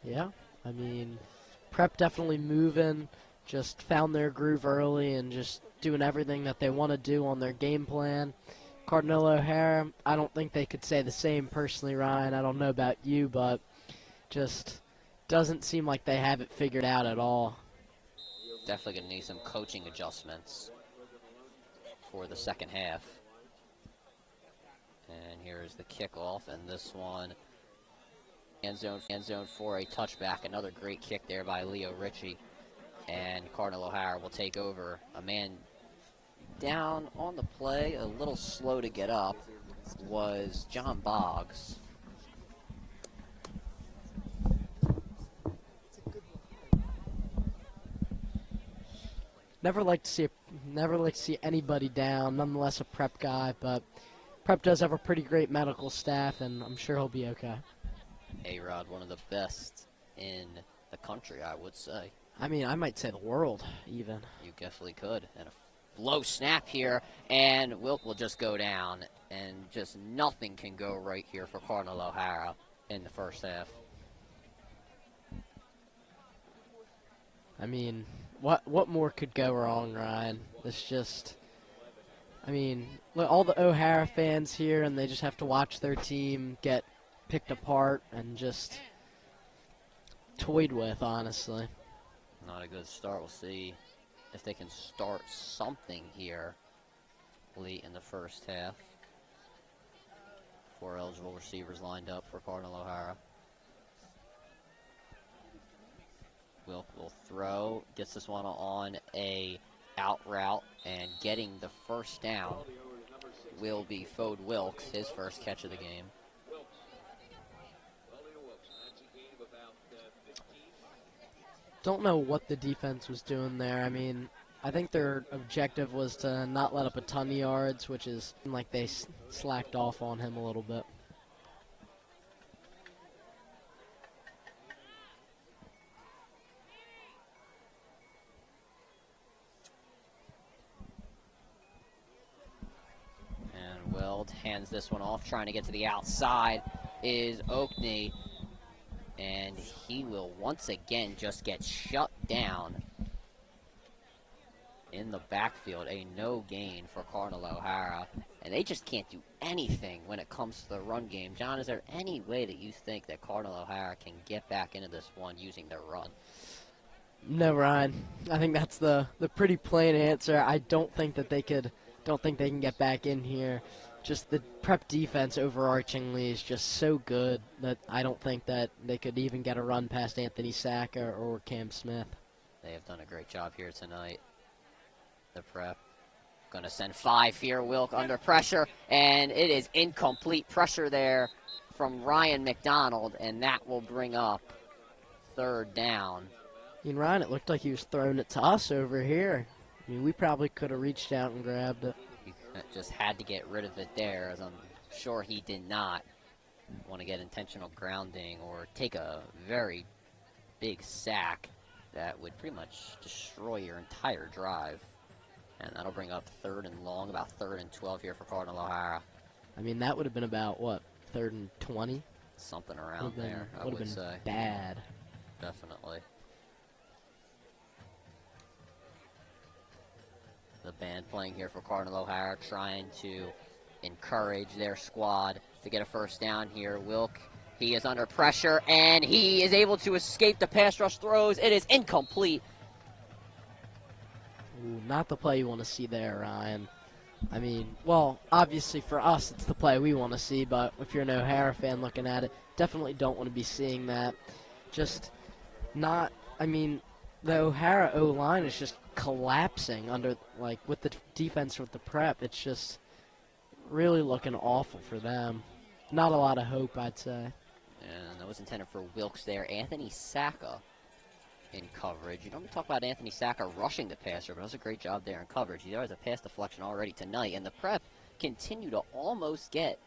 Yeah, I mean, Prep definitely moving, just found their groove early and just doing everything that they want to do on their game plan. Cardinal O'Hara, I don't think they could say the same personally, Ryan. I don't know about you, but just doesn't seem like they have it figured out at all. Definitely going to need some coaching adjustments for the second half. And here's the kickoff, and this one, end zone for a touchback. Another great kick there by Leo Ritchie. And Cardinal O'Hara will take over. A man down on the play, a little slow to get up, was John Boggs. Never like to see anybody down. Nonetheless, a Prep guy, but Prep does have a pretty great medical staff, and I'm sure he'll be okay. A-Rod, one of the best in the country, I would say. I mean, I might say the world, even. You definitely could. And a low snap here, and Wilk will just go down, and just nothing can go right here for Cardinal O'Hara in the first half. I mean, what more could go wrong, Ryan? It's just, I mean, look, all the O'Hara fans here, and they just have to watch their team get picked apart and just toyed with, honestly. Not a good start. We'll see if they can start something here late in the first half. 4 eligible receivers lined up for Cardinal O'Hara. Wilk will throw, gets this one on a out route, and getting the first down will be Fode Wilkes, his first catch of the game. Don't know what the defense was doing there. I mean, I think their objective was to not let up a ton of yards, which is like they slacked off on him a little bit. And Weld hands this one off, trying to get to the outside is Oakney. And he will once again just get shut down in the backfield. A no gain for Cardinal O'Hara. and they just can't do anything when it comes to the run game. John, is there any way that you think that Cardinal O'Hara can get back into this one using their run? No, Ryan. I think that's the pretty plain answer. I don't think that they can get back in here. Just the Prep defense overarchingly is just so good that I don't think that they could even get a run past Anthony Sacca or Cam Smith. They have done a great job here tonight. The Prep going to send 5 here. Wilk under pressure, and it is incomplete pressure there from Ryan McDonald, and that will bring up 3rd down. I mean, Ryan, it looked like he was throwing it to us over here. I mean, we probably could have reached out and grabbed it. He just had to get rid of it there, as I'm sure he did not want to get intentional grounding or take a very big sack that would pretty much destroy your entire drive. And that'll bring up 3rd and long, about 3rd and 12 here for Cardinal O'Hara. I mean, that would have been about, what, 3rd and 20? Something around there, I would say. Bad. Definitely. The band playing here for Cardinal O'Hara, trying to encourage their squad to get a 1st down here. Wilk, he is under pressure, and he is able to escape the pass rush throws. It is incomplete. Ooh, not the play you want to see there, Ryan. I mean, well, obviously for us it's the play we want to see, but if you're an O'Hara fan looking at it, definitely don't want to be seeing that. Just not, I mean, the O'Hara O-line is just collapsing under, like, with the defense with the Prep. It's just really looking awful for them. Not a lot of hope, I'd say. And that was intended for Wilkes there. Anthony Sacca in coverage. You don't talk about Anthony Sacca rushing the passer, but does a great job there in coverage. He has a pass deflection already tonight, and the Prep continue to almost get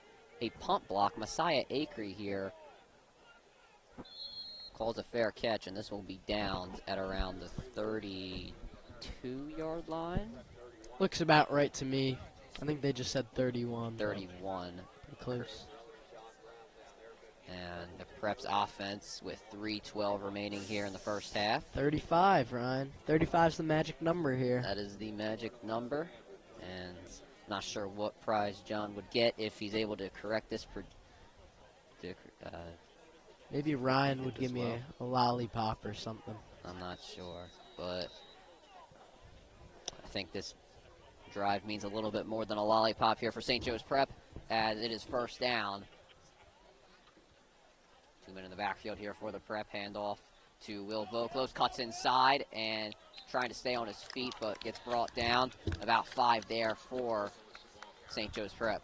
a punt block. Messiah Acree here calls a fair catch, and this will be downed at around the 32-yard line. Looks about right to me. I think they just said 31. 31. Pretty close. And the Prep's offense with 3:12 remaining here in the first half. 35, Ryan. 35's the magic number here. That is the magic number. And not sure what prize John would get if he's able to correct this. Maybe Ryan would give me a lollipop or something. I'm not sure, but I think this drive means a little bit more than a lollipop here for St. Joe's Prep, as it is 1st down. 2 men in the backfield here for the Prep. Handoff to Will Voklos, cuts inside and trying to stay on his feet, but gets brought down. About 5 there for St. Joe's Prep.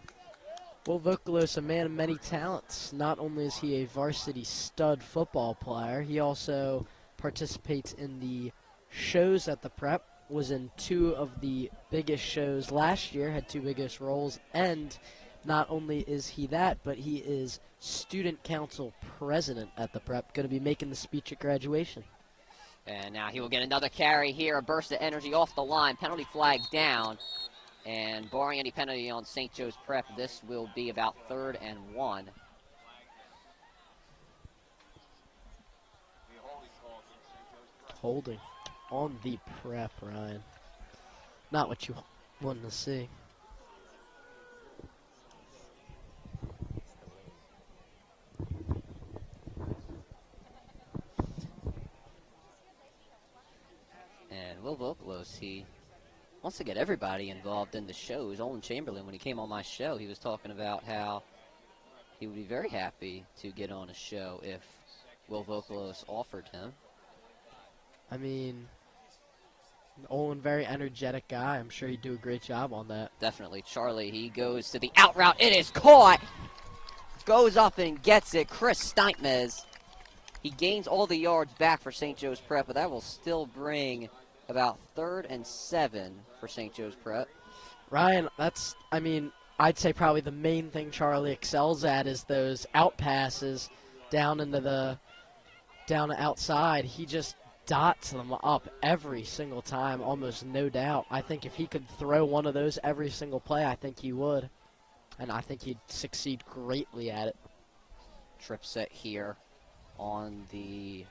Will Voklos, a man of many talents. Not only is he a varsity stud football player, he also participates in the shows at the Prep, was in 2 of the biggest shows last year, had 2 biggest roles, and not only is he that, but he is student council president at the Prep, going to be making the speech at graduation. And now he will get another carry here, a burst of energy off the line, penalty flag down. And barring any penalty on St. Joe's Prep, this will be about 3rd and 1. Holding on the Prep, Ryan. Not what you want to see. And Will Voklos, he wants to get everybody involved in the shows. Olin Chamberlain, when he came on my show, he was talking about how he would be very happy to get on a show if Will Voklos offered him. I mean, Olin, very energetic guy. I'm sure he'd do a great job on that. Definitely. Charlie, he goes to the out route. It is caught. Goes up and gets it. Chris Steintmez. He gains all the yards back for St. Joe's Prep, but that will still bring about 3rd and 7 for St. Joe's Prep. Ryan, that's, I mean, I'd say probably the main thing Charlie excels at is those out passes down outside. He just dots them up every single time, almost no doubt. I think if he could throw one of those every single play, I think he would. And I think he'd succeed greatly at it. Trip set here on the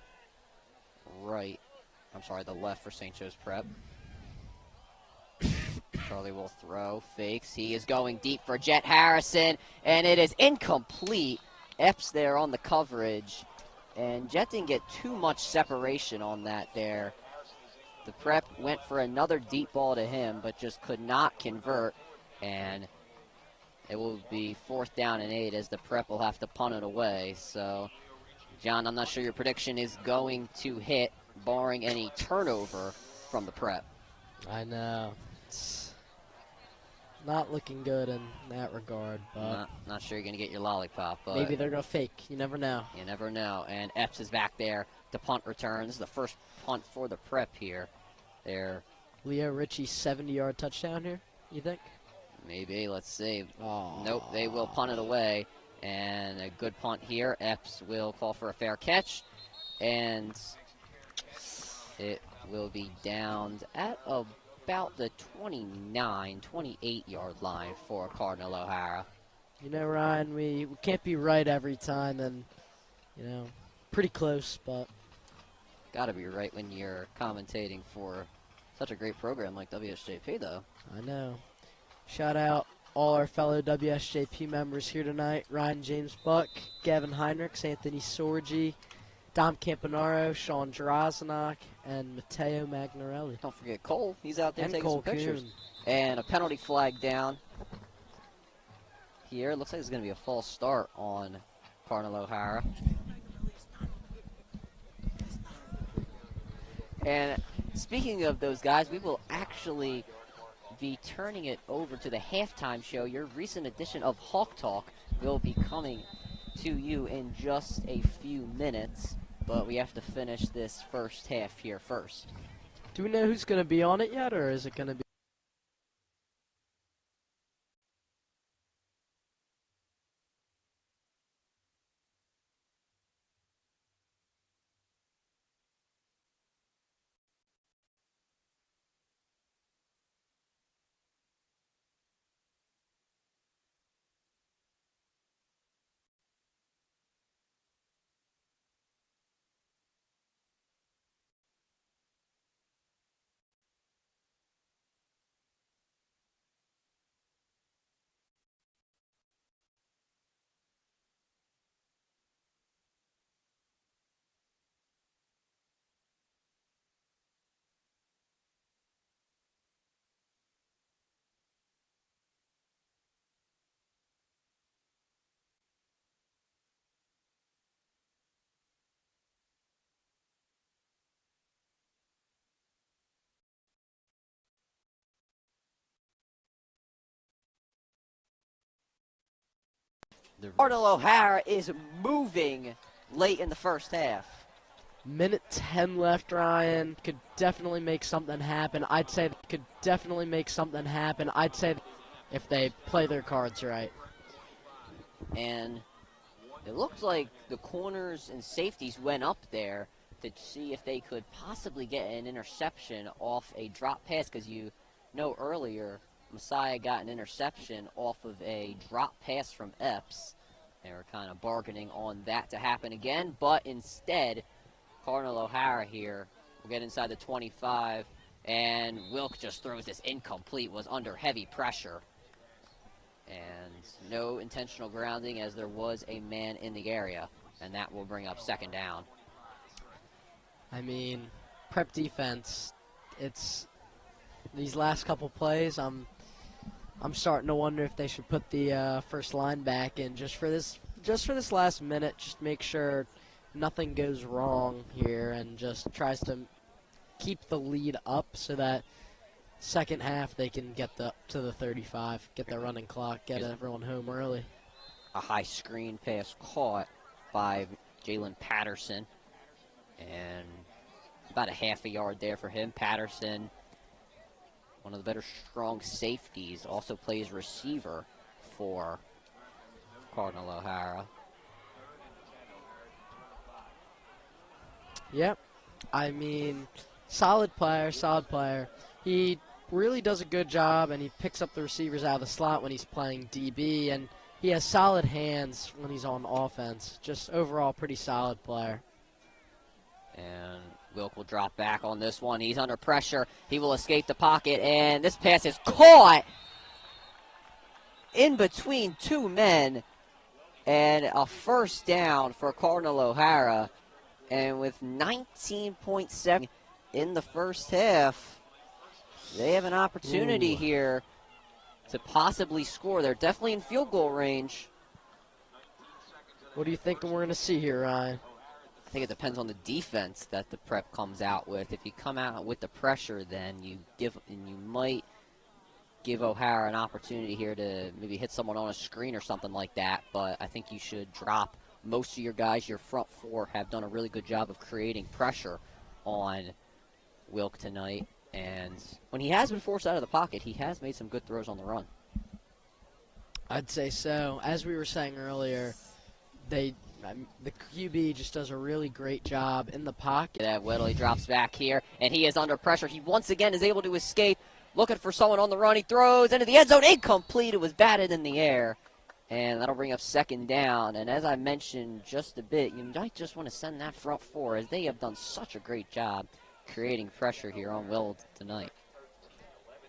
right. I'm sorry, the left for St. Joe's Prep. Charlie will throw, fakes. He is going deep for Jet Harrison, and it is incomplete. Epps there on the coverage, and Jet didn't get too much separation on that there. The prep went for another deep ball to him, but just could not convert, and it will be 4th down and 8 as the prep will have to punt it away. So, John, I'm not sure your prediction is going to hit, barring any turnover from the prep. I know. It's not looking good in that regard, but Not sure you're going to get your lollipop, but maybe they're going to fake. You never know. you never know. And Epps is back there to punt return. This is the first punt for the prep here. There, Leo Ritchie's 70-yard touchdown here, you think? maybe, let's see. Oh. Nope, they will punt it away. And a good punt here. Epps will call for a fair catch. And it will be downed at about the 29, 28-yard line for Cardinal O'Hara. You know, Ryan, we can't be right every time, and, you know, pretty close, but Got to be right when you're commentating for such a great program like WSJP, though. I know. Shout out all our fellow WSJP members here tonight. Ryan James Buck, Gavin Heinrichs, Anthony Sorgi, Dom Campanaro, Sean Drazenok, and Matteo Magnarelli. Don't forget Cole. He's out there And taking Cole some pictures. Kuhn. And a penalty flag down here. Looks like it's going to be a false start on Cardinal O'Hara. And speaking of those guys, we will actually be turning it over to the halftime show. Your recent edition of Hawk Talk will be coming to you in just a few minutes, but we have to finish this first half here first. Do we know who's going to be on it yet, or is it going to be? Cardinal O'Hara is moving late in the first half. Minute 10 left, Ryan. Could definitely make something happen. I'd say could definitely make something happen. I'd say if they play their cards right. And it looked like the corners and safeties went up there to see if they could possibly get an interception off a drop pass, because you know earlier Messiah got an interception off of a drop pass from Epps. They were kind of bargaining on that to happen again, but instead Cardinal O'Hara here will get inside the 25, and Wilk just throws this incomplete, was under heavy pressure. And no intentional grounding, as there was a man in the area, and that will bring up 2nd down. I mean, prep defense, it's these last couple plays, I'm starting to wonder if they should put the first line back in just for this last minute, just make sure nothing goes wrong here, and just tries to keep the lead up so that second half they can get to the 35, get the running clock, get everyone home early. A high screen pass caught by Jalen Patterson, and about a half a yard there for him. Patterson, one of the better strong safeties, also plays receiver for Cardinal O'Hara. Yep. I mean, solid player. He really does a good job, and he picks up the receivers out of the slot when he's playing DB, and he has solid hands when he's on offense. Just overall pretty solid player. And Wilk will drop back on this one. He's under pressure. He will escape the pocket, and this pass is caught in between two men, and a first down for Cardinal O'Hara. And with 19.7 in the first half, they have an opportunity here to possibly score. They're definitely in field goal range. What do you think we're going to see here, Ryan? I think it depends on the defense that the prep comes out with. If you come out with the pressure, then you might give O'Hara an opportunity here to maybe hit someone on a screen or something like that. But I think you should drop most of your guys. Your front four have done a really good job of creating pressure on Wilk tonight. And when he has been forced out of the pocket, he has made some good throws on the run. I'd say so. As we were saying earlier, the QB just does a really great job in the pocket. That Whittle, he drops back here, and he is under pressure. He once again is able to escape, looking for someone on the run. He throws into the end zone, incomplete. It was batted in the air, and that'll bring up second down. And as I mentioned just a bit, you might just want to send that front four, as they have done such a great job creating pressure here on Will tonight.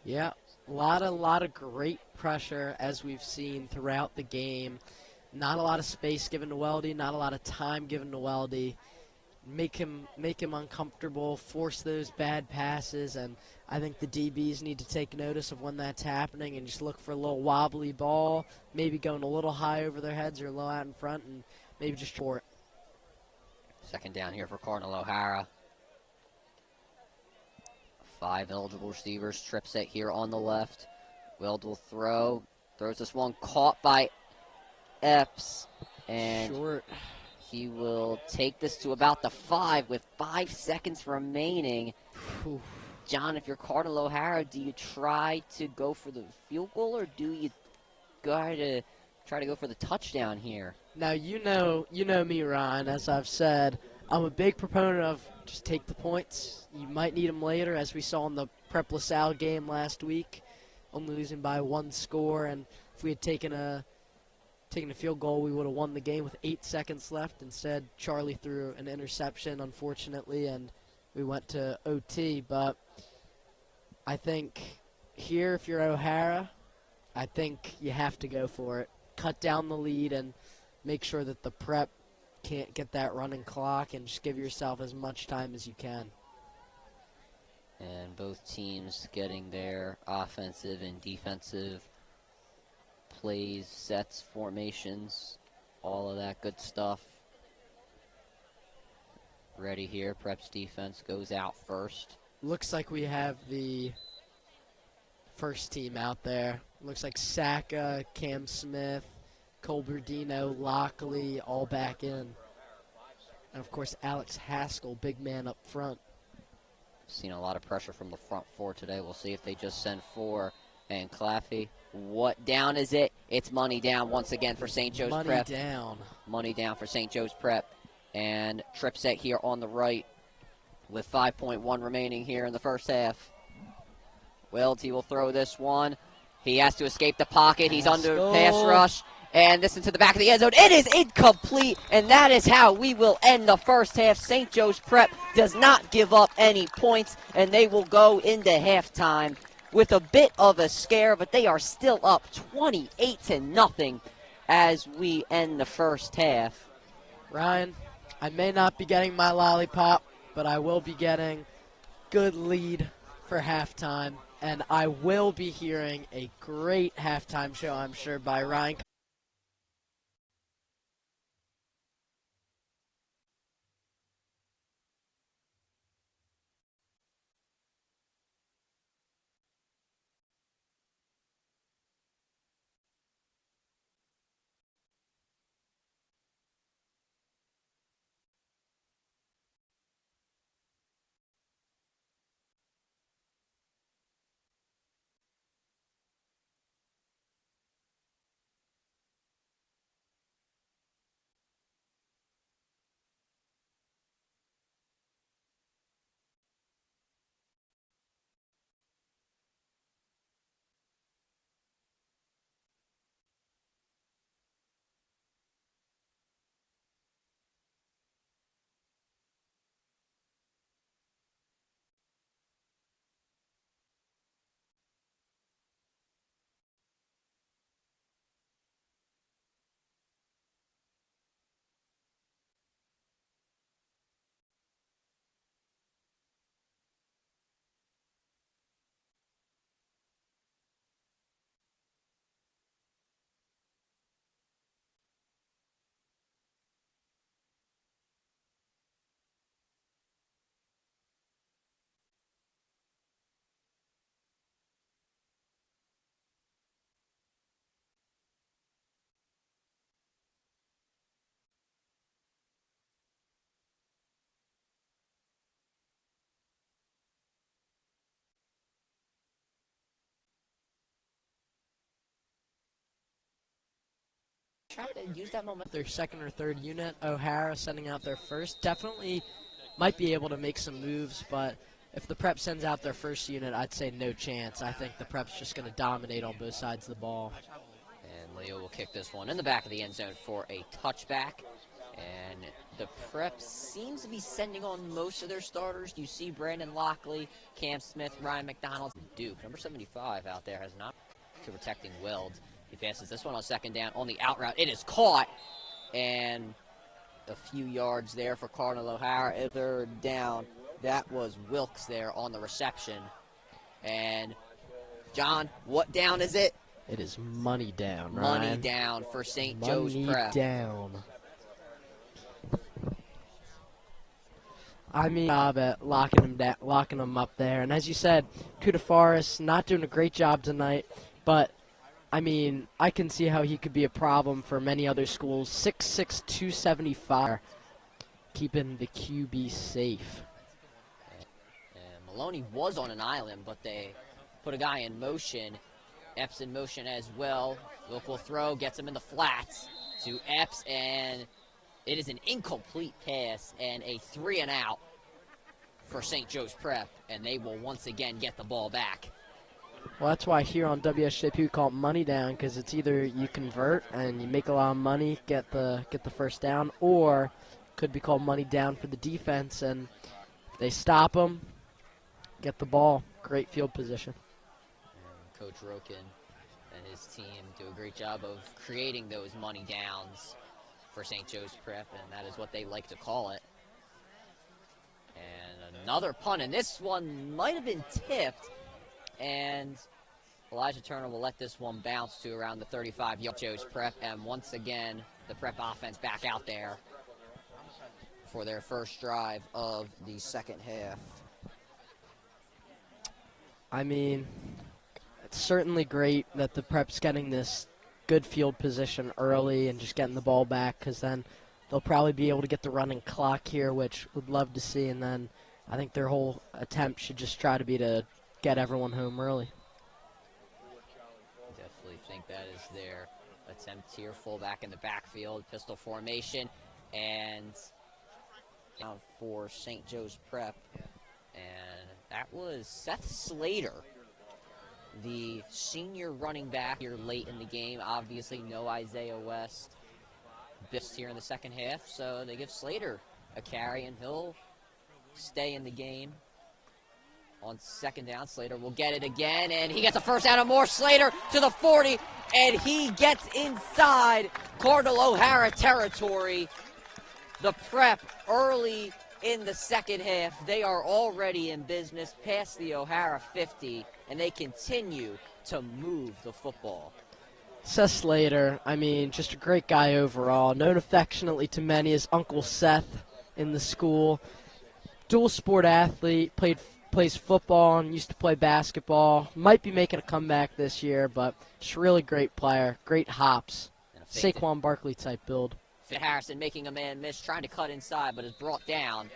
Yeah, a lot of great pressure as we've seen throughout the game. Not a lot of space given to Weldy, not a lot of time given to Weldy. Make him uncomfortable, force those bad passes, and I think the DBs need to take notice of when that's happening and just look for a little wobbly ball, maybe going a little high over their heads or low out in front, and maybe just short. Second down here for Cardinal O'Hara. 5 eligible receivers. Trip set here on the left. Weld will throw. Throws this one caught by Epps. And short. He will take this to about the 5 with 5 seconds remaining. Whew. John, if you're Cardinal O'Hara, do you try to go for the field goal or do you try to go for the touchdown here? Now, you know me, Ron, as I've said. I'm a big proponent of just take the points. You might need them later, as we saw in the Prep LaSalle game last week, only losing by 1 score. And if we had taken a field goal, we would have won the game with 8 seconds left. Instead, Charlie threw an interception, unfortunately, and we went to OT. But I think here, if you're O'Hara, I think you have to go for it. Cut down the lead and make sure that the prep can't get that running clock, and just give yourself as much time as you can. And both teams getting their offensive and defensive plays, sets, formations, all of that good stuff ready here. Prep's defense goes out first. Looks like we have the first team out there. Looks like Saka, Cam Smith, Colberdino, Lockley, all back in. And, of course, Alex Haskell, big man up front. Seen a lot of pressure from the front four today. We'll see if they just send 4. And Claffee, what down is it? It's money down once again for St. Joe's Prep. Money down. Money down for St. Joe's Prep. And trip set here on the right with 5.1 remaining here in the first half. Welty will throw this one. He has to escape the pocket. He's under pass rush. And this into the back of the end zone. It is incomplete, and that is how we will end the first half. St. Joe's Prep does not give up any points, and they will go into halftime with a bit of a scare, but they are still up 28-0 as we end the first half. Ryan, I may not be getting my lollipop, but I will be getting good lead for halftime, and I will be hearing a great halftime show, I'm sure, by Ryan. try to use that momentum. Their second or third unit, O'Hara sending out their first, definitely might be able to make some moves, but if the Prep sends out their first unit, I'd say no chance. I think the Prep's just going to dominate on both sides of the ball. And Leo will kick this one in the back of the end zone for a touchback. And the Prep seems to be sending on most of their starters. You see Brandon Lockley, Cam Smith, Ryan McDonald, Duke. Number 75 out there has not to protecting Weld. He passes this one on second down on the out route. It is caught, and a few yards there for Cardinal O'Hara. Third down, that was Wilkes there on the reception. And, John, what down is it? It is money down, Money Ryan. down for St. Joe's Prep. Money down. I mean, job at locking him up there. And as you said, Kudafaris not doing a great job tonight, but I mean, I can see how he could be a problem for many other schools. 6'6", 275, keeping the QB safe. And Maloney was on an island, but they put a guy in motion. Epps in motion as well. Wilk will throw, gets him in the flats to Epps, and it is an incomplete pass and a 3-and-out for St. Joe's Prep, and they will once again get the ball back. Well, that's why here on WSJP we call it money down, because it's either you convert and you make a lot of money, get the first down, or could be called money down for the defense, and if they stop them, get the ball. Great field position. And Coach Roken and his team do a great job of creating those money downs for St. Joe's Prep, and that is what they like to call it. And another punt, and this one might have been tipped, and Elijah Turner will let this one bounce to around the 35-yard Joe's Prep, and once again, the Prep offense back out there for their first drive of the second half. I mean, it's certainly great that the Prep's getting this good field position early and just getting the ball back, because then they'll probably be able to get the running clock here, which would love to see, and then I think their whole attempt should just try to be to get everyone home early. Definitely think that is their attempt here. Fullback in the backfield, pistol formation, and now for St. Joe's Prep, and that was Seth Slater, the senior running back here late in the game. Obviously no Isaiah West best here in the second half, so they give Slater a carry, and he'll stay in the game. On second down, Slater will get it again, and he gets a first down and more. Slater to the 40, and he gets inside Cardinal O'Hara territory. The Prep early in the second half, they are already in business past the O'Hara 50, and they continue to move the football. Seth Slater, I mean, just a great guy overall. Known affectionately to many as Uncle Seth in the school. Dual sport athlete, plays football and used to play basketball. Might be making a comeback this year, but just a really great player. Great hops. Saquon Barkley type build. Harrison making a man miss, trying to cut inside, but is brought down.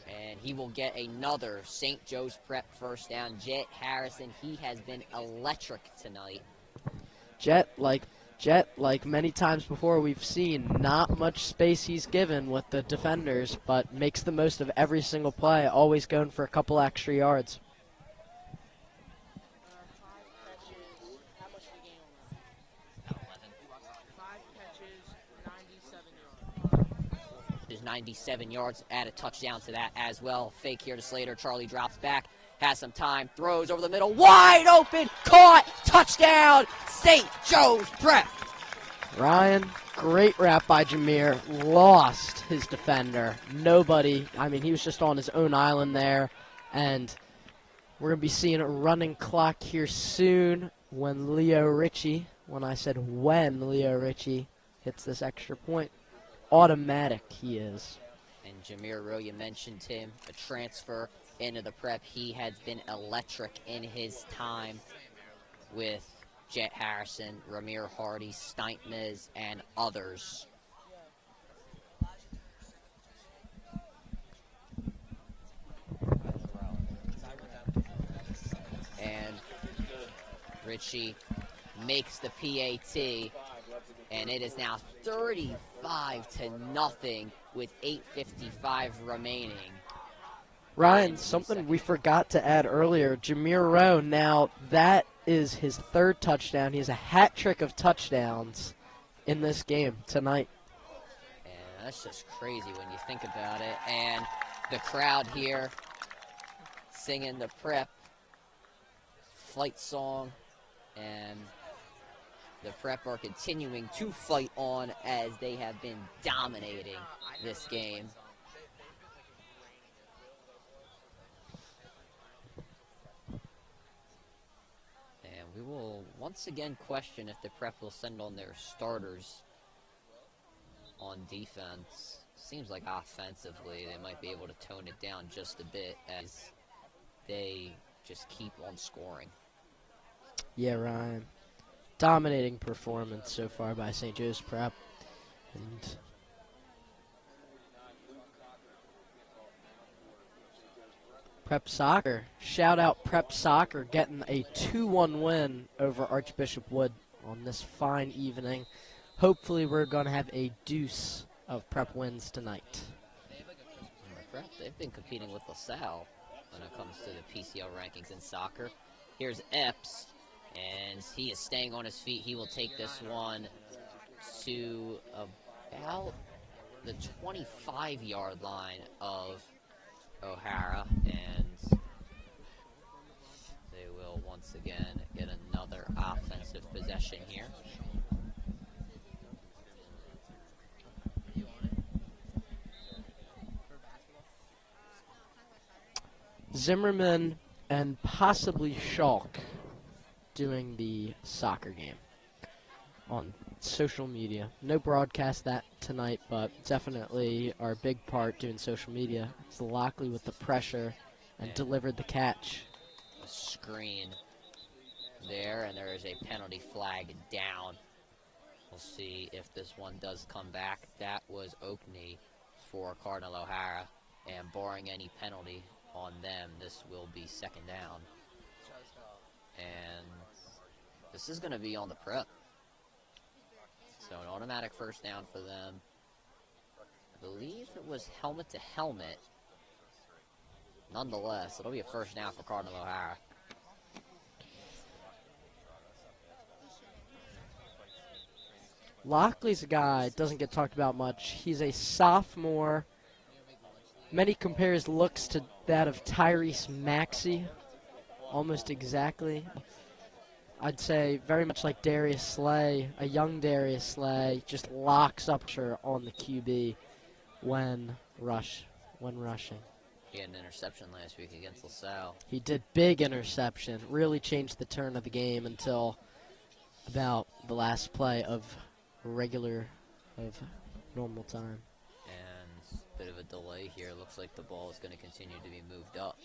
And he will get another St. Joe's Prep first down. Jet Harrison, he has been electric tonight. Jet, like many times before we've seen, not much space he's given with the defenders, but makes the most of every single play, always going for a couple extra yards. There's 97 yards, add a touchdown to that as well. Fake here to Slater. Charlie drops back, has some time, throws over the middle, wide open, caught, touchdown, St. Joe's Prep. Ryan, great wrap by Jameer, lost his defender. Nobody, I mean, he was just on his own island there, and we're going to be seeing a running clock here soon when Leo Ritchie hits this extra point. Automatic he is. And Jameer Rowe, you mentioned him, a transfer into the Prep. He has been electric in his time with Jet Harrison, Ramir Hardy, Steintness, and others. And Ritchie makes the PAT. And it is now 35-0 with 8:55 remaining. Ryan, something we forgot to add earlier, Jameer Rowe, now that is his third touchdown. He has a hat trick of touchdowns in this game tonight. And that's just crazy when you think about it. And the crowd here singing the prep fight song, and the prep are continuing to fight on as they have been dominating this game. And we will once again question if the prep will send on their starters on defense. Seems like offensively they might be able to tone it down just a bit as they just keep on scoring. Yeah, Ryan. Dominating performance so far by St. Joe's Prep. And Prep Soccer. Shout out Prep Soccer getting a 2-1 win over Archbishop Wood on this fine evening. Hopefully we're going to have a deuce of Prep wins tonight. Prep, they've been competing with LaSalle when it comes to the PCL rankings in soccer. Here's Epps, and he is staying on his feet. He will take this one to about the 25-yard line of O'Hara, and they will once again get another offensive possession here. Zimmerman and possibly Schalk doing the soccer game on social media. No broadcast that tonight, but definitely our big part doing social media. It's Lockley with the pressure and delivered the catch. A screen there, and there is a penalty flag down. We'll see if this one does come back. That was Oakney for Cardinal O'Hara, and barring any penalty on them, this will be second down. And this is going to be on the prep. So an automatic first down for them. I believe it was helmet to helmet. Nonetheless, it'll be a first down for Cardinal O'Hara. Lockley's a guy, doesn't get talked about much. He's a sophomore. Many compares looks to that of Tyrese Maxey, almost exactly. I'd say very much like Darius Slay, a young Darius Slay, just locks up on the QB when rushing. He had an interception last week against LaSalle. He did big interception, really changed the turn of the game until about the last play of normal time. And a bit of a delay here. Looks like the ball is going to continue to be moved up.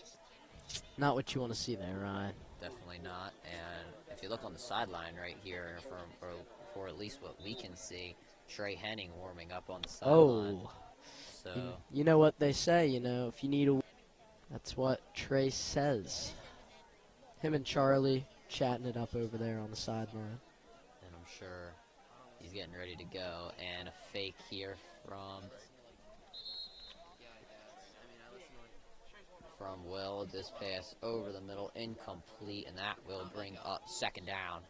Not what you want to see there, Ryan. Definitely not. And if you look on the sideline right here, for at least what we can see, Trey Henning warming up on the sideline. Oh. So You know what they say, if you need a... That's what Trey says. Him and Charlie chatting it up over there on the sideline. And I'm sure he's getting ready to go. And a fake here from Will. This pass over the middle, incomplete, and that will bring up second down.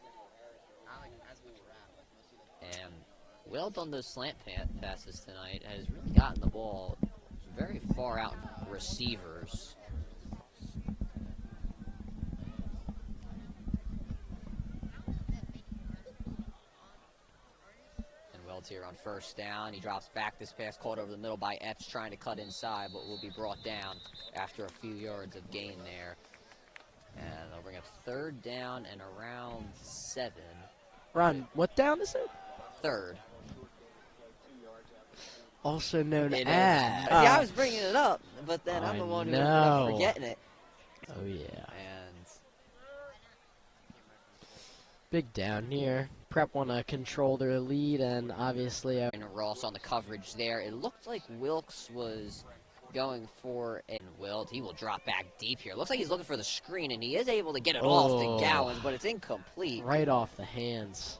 And Will on those slant passes tonight has really gotten the ball very far out receivers. Here on first down. He drops back. This pass caught over the middle by Epps, trying to cut inside, but will be brought down after a few yards of gain there. And they'll bring up third down and around 7. Ron, what down is it? Third. Also known It as... is. See, I was bringing it up, but then I'm the one who ended up forgetting it. Oh, yeah. And big down here. Prep want to control their lead, and obviously... Ross on the coverage there. It looked like Wilkes was going for and Wilt. He will drop back deep here. Looks like he's looking for the screen, and he is able to get it off to Gowans, but it's incomplete. Right off the hands.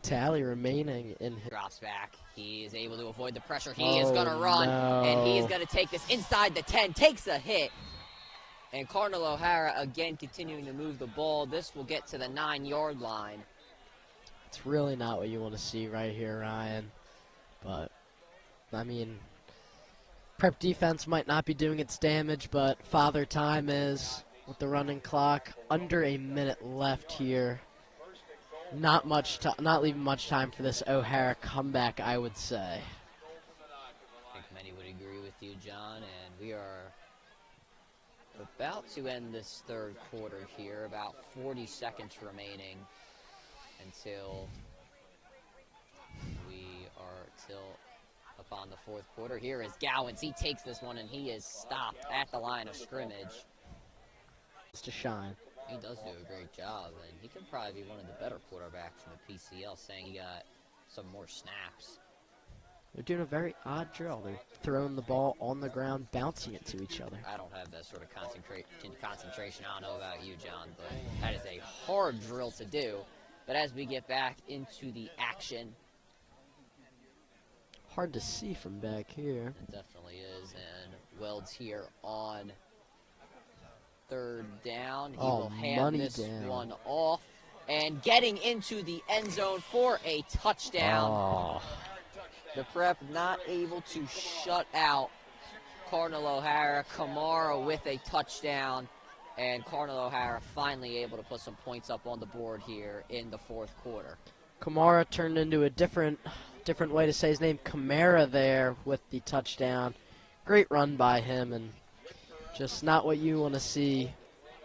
tally remaining in his. Drops back. He is able to avoid the pressure. He is going to Oh, run, and he is no. going to take this inside the 10. Takes a hit. And Cardinal O'Hara again continuing to move the ball. This will get to the 9-yard line. It's really not what you want to see right here, Ryan. But, I mean, Prep defense might not be doing its damage, but Father Time is with the running clock. Under a minute left here. Not leaving much time for this O'Hara comeback, I would say. I think many would agree with you, John. And we are about to end this third quarter here. About 40 seconds remaining until we are upon the fourth quarter. Here is Gowans. He takes this one, and he is stopped at the line of scrimmage. To shine. He does do a great job, and he could probably be one of the better quarterbacks in the PCL, saying he got some more snaps. They're doing a very odd drill. They're throwing the ball on the ground, bouncing it to each other. I don't have that sort of concentration. I don't know about you, John, but that is a hard drill to do. But as we get back into the action, hard to see from back here. it definitely is, and Weld's here on third down. He will hand this one off, and getting into the end zone for a touchdown. The Prep not able to shut out Cardinal O'Hara. Kamara with a touchdown, and Cardinal O'Hara finally able to put some points up on the board here in the fourth quarter. Kamara turned into a different way to say his name, Kamara, there with the touchdown. Great run by him, and just not what you want to see.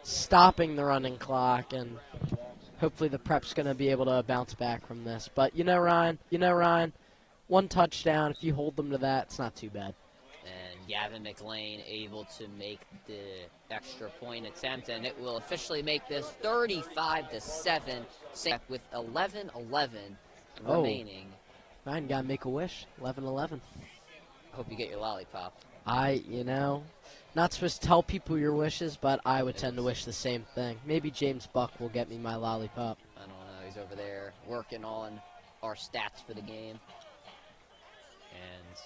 Stopping the running clock, and hopefully the Prep's going to be able to bounce back from this. But you know, Ryan, one touchdown, if you hold them to that, it's not too bad. And Gavin McLean able to make the extra point attempt, and it will officially make this 35-7 with 11-11 remaining. Ryan, got to make a wish, 11-11. Hope you get your lollipop. Not supposed to tell people your wishes, but I would tend to wish the same thing. Maybe James Buck will get me my lollipop. I don't know. He's over there working on our stats for the game. And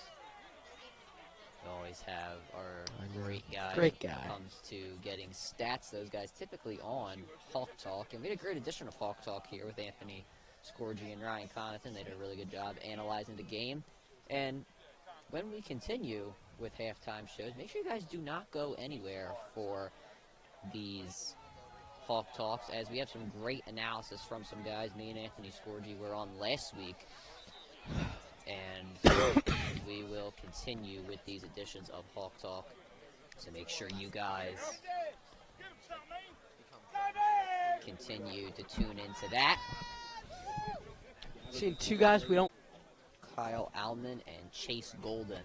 we always have our great guy when it comes to getting stats. Those guys typically on Hawk Talk. And we had a great addition of Hawk Talk here with Anthony Scorgi and Ryan Connaughton. They did a really good job analyzing the game. And when we continue with halftime shows, make sure you guys do not go anywhere for these Hawk Talks, as we have some great analysis from some guys. Me and Anthony Scorgi were on last week, and we will continue with these editions of Hawk Talk, so make sure you guys continue to tune into that. Seen two guys we don't. Kyle Allman and Chase Golden.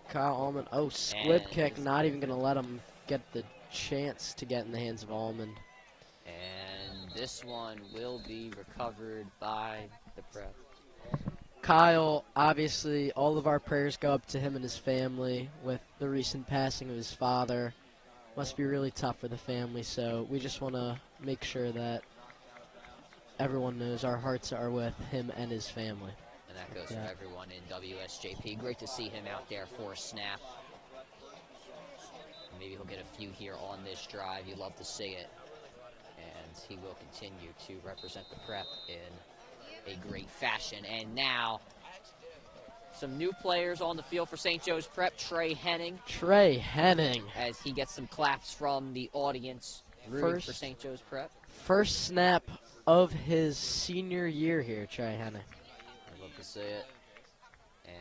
Kyle Allman, split kick, not even going to let him get the chance to get in the hands of Allman. And this one will be recovered by the Prep. Kyle, obviously, all of our prayers go up to him and his family with the recent passing of his father. Must be really tough for the family, so we just want to make sure that everyone knows our hearts are with him and his family. And that goes for everyone in WSJP. Great to see him out there for a snap. Maybe he'll get a few here on this drive. You love to see it. And he will continue to represent the Prep in a great fashion. And now, some new players on the field for St. Joe's Prep. Trey Henning. As he gets some claps from the audience rooting for St. Joe's Prep. First snap of his senior year here, Trey Henning. I'd love to see it. And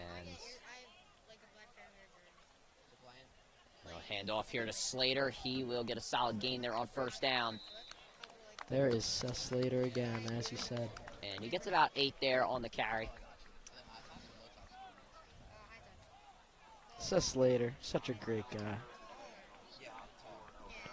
hand off here to Slater. He will get a solid gain there on first down. There is Seth Slater again, as you said. And he gets about 8 there on the carry. Seth Slater, such a great guy.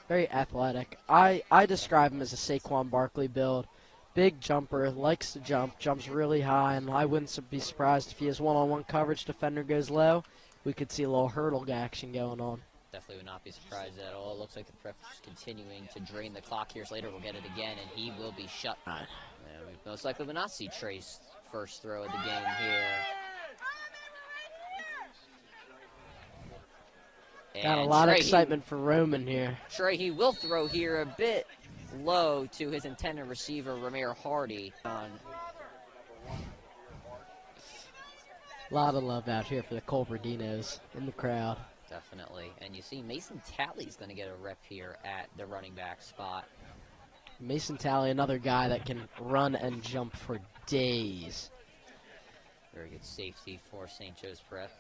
Very athletic. I describe him as a Saquon Barkley build. Big jumper, likes to jump, jumps really high, and I wouldn't be surprised if he has one-on-one coverage, defender goes low, we could see a little hurdle action going on. Definitely would not be surprised at all. It looks like the Prep is continuing to drain the clock here. Slater will get it again, and he will be shut. Right. And we Most likely will not see Trey's first throw of the game here. Got a And lot of Trey, excitement for Roman here. Trey, he will throw here a bit low to his intended receiver, Ramir Hardy. A lot of love out here for the Colberdinos in the crowd. Definitely. And you see Mason Talley's going to get a rep here at the running back spot. Mason Talley, another guy that can run and jump for days. Very good safety for St. Joe's Prep.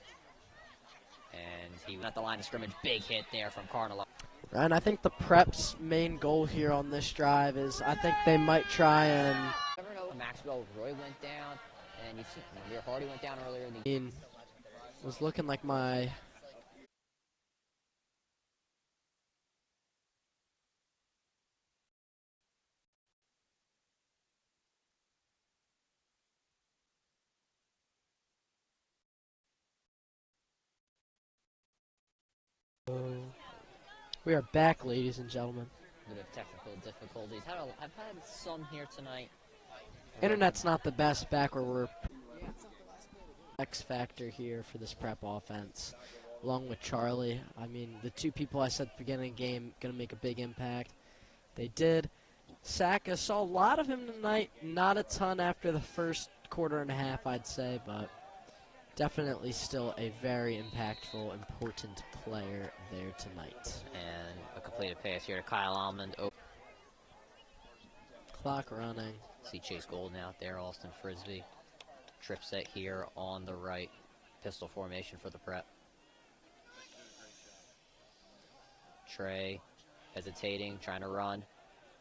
And he went at the line of scrimmage. Big hit there from Cardinal. And I think the Prep's main goal here on this drive is I think they might try and... Never know. Maxwell Roy went down, and you see Ramir Hardy went down earlier in the was looking like my... We are back, ladies and gentlemen. bit of technical difficulties. I've had some here tonight. Internet's not the best back where we're X factor here for this Prep offense, along with Charlie. I mean, the two people I said at the beginning of the game going to make a big impact. They did. Saka saw a lot of him tonight. Not a ton after the first quarter and a half, I'd say, but definitely still a very impactful, important player there tonight. And a completed pass here to Kyle Almond. Oh. Clock running. See Chase Golden out there, Austin Frisbee. Trip set here on the right. Pistol formation for the Prep. Trey hesitating, trying to run.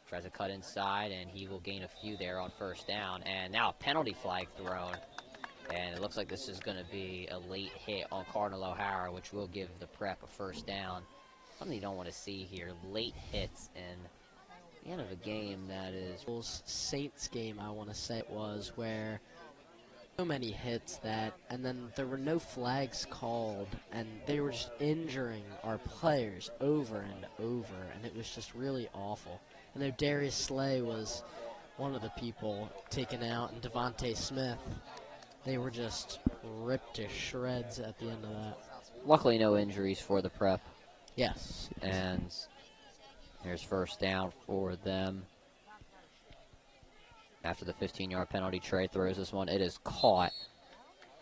Tries to cut inside, and he will gain a few there on first down. And now a penalty flag thrown. And it looks like this is going to be a late hit on Cardinal O'Hara, which will give the Prep a first down. Something you don't want to see here. Late hits in the end of a game that is... Saints game, I want to say it was, where so many hits that, and then there were no flags called, and they were just injuring our players over and over, and it was just really awful. I know Darius Slay was one of the people taken out, and Devontae Smith. They were just ripped to shreds at the end of that. Luckily, no injuries for the Prep. Yes. And here's first down for them. After the 15-yard penalty, Trey throws this one. It is caught.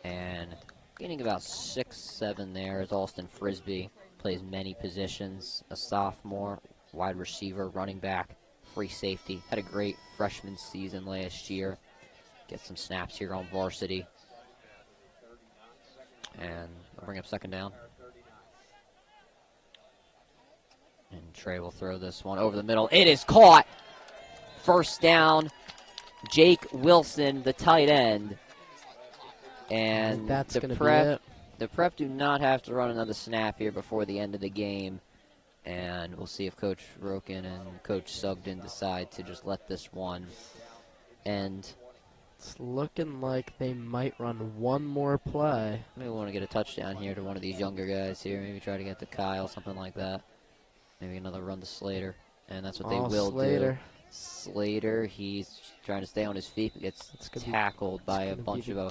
And gaining about 6-7 there is Austin Frisbee. Plays many positions. A sophomore, wide receiver, running back, free safety. Had a great freshman season last year. Get some snaps here on varsity. And I'll bring up second down. And Trey will throw this one over the middle. It is caught. First down. Jake Wilson, the tight end. And that's going to be Prep, it. the Prep do not have to run another snap here before the end of the game. And we'll see if Coach Roken and Coach Sugden decide to just let this one end. It's looking like they might run one more play. Maybe we want to get a touchdown here to one of these younger guys here. Maybe try to get to Kyle, something like that. Maybe another run to Slater. And that's what they will Slater. do. Slater, he's trying to stay on his feet, but gets tackled by a bunch of O'Hara.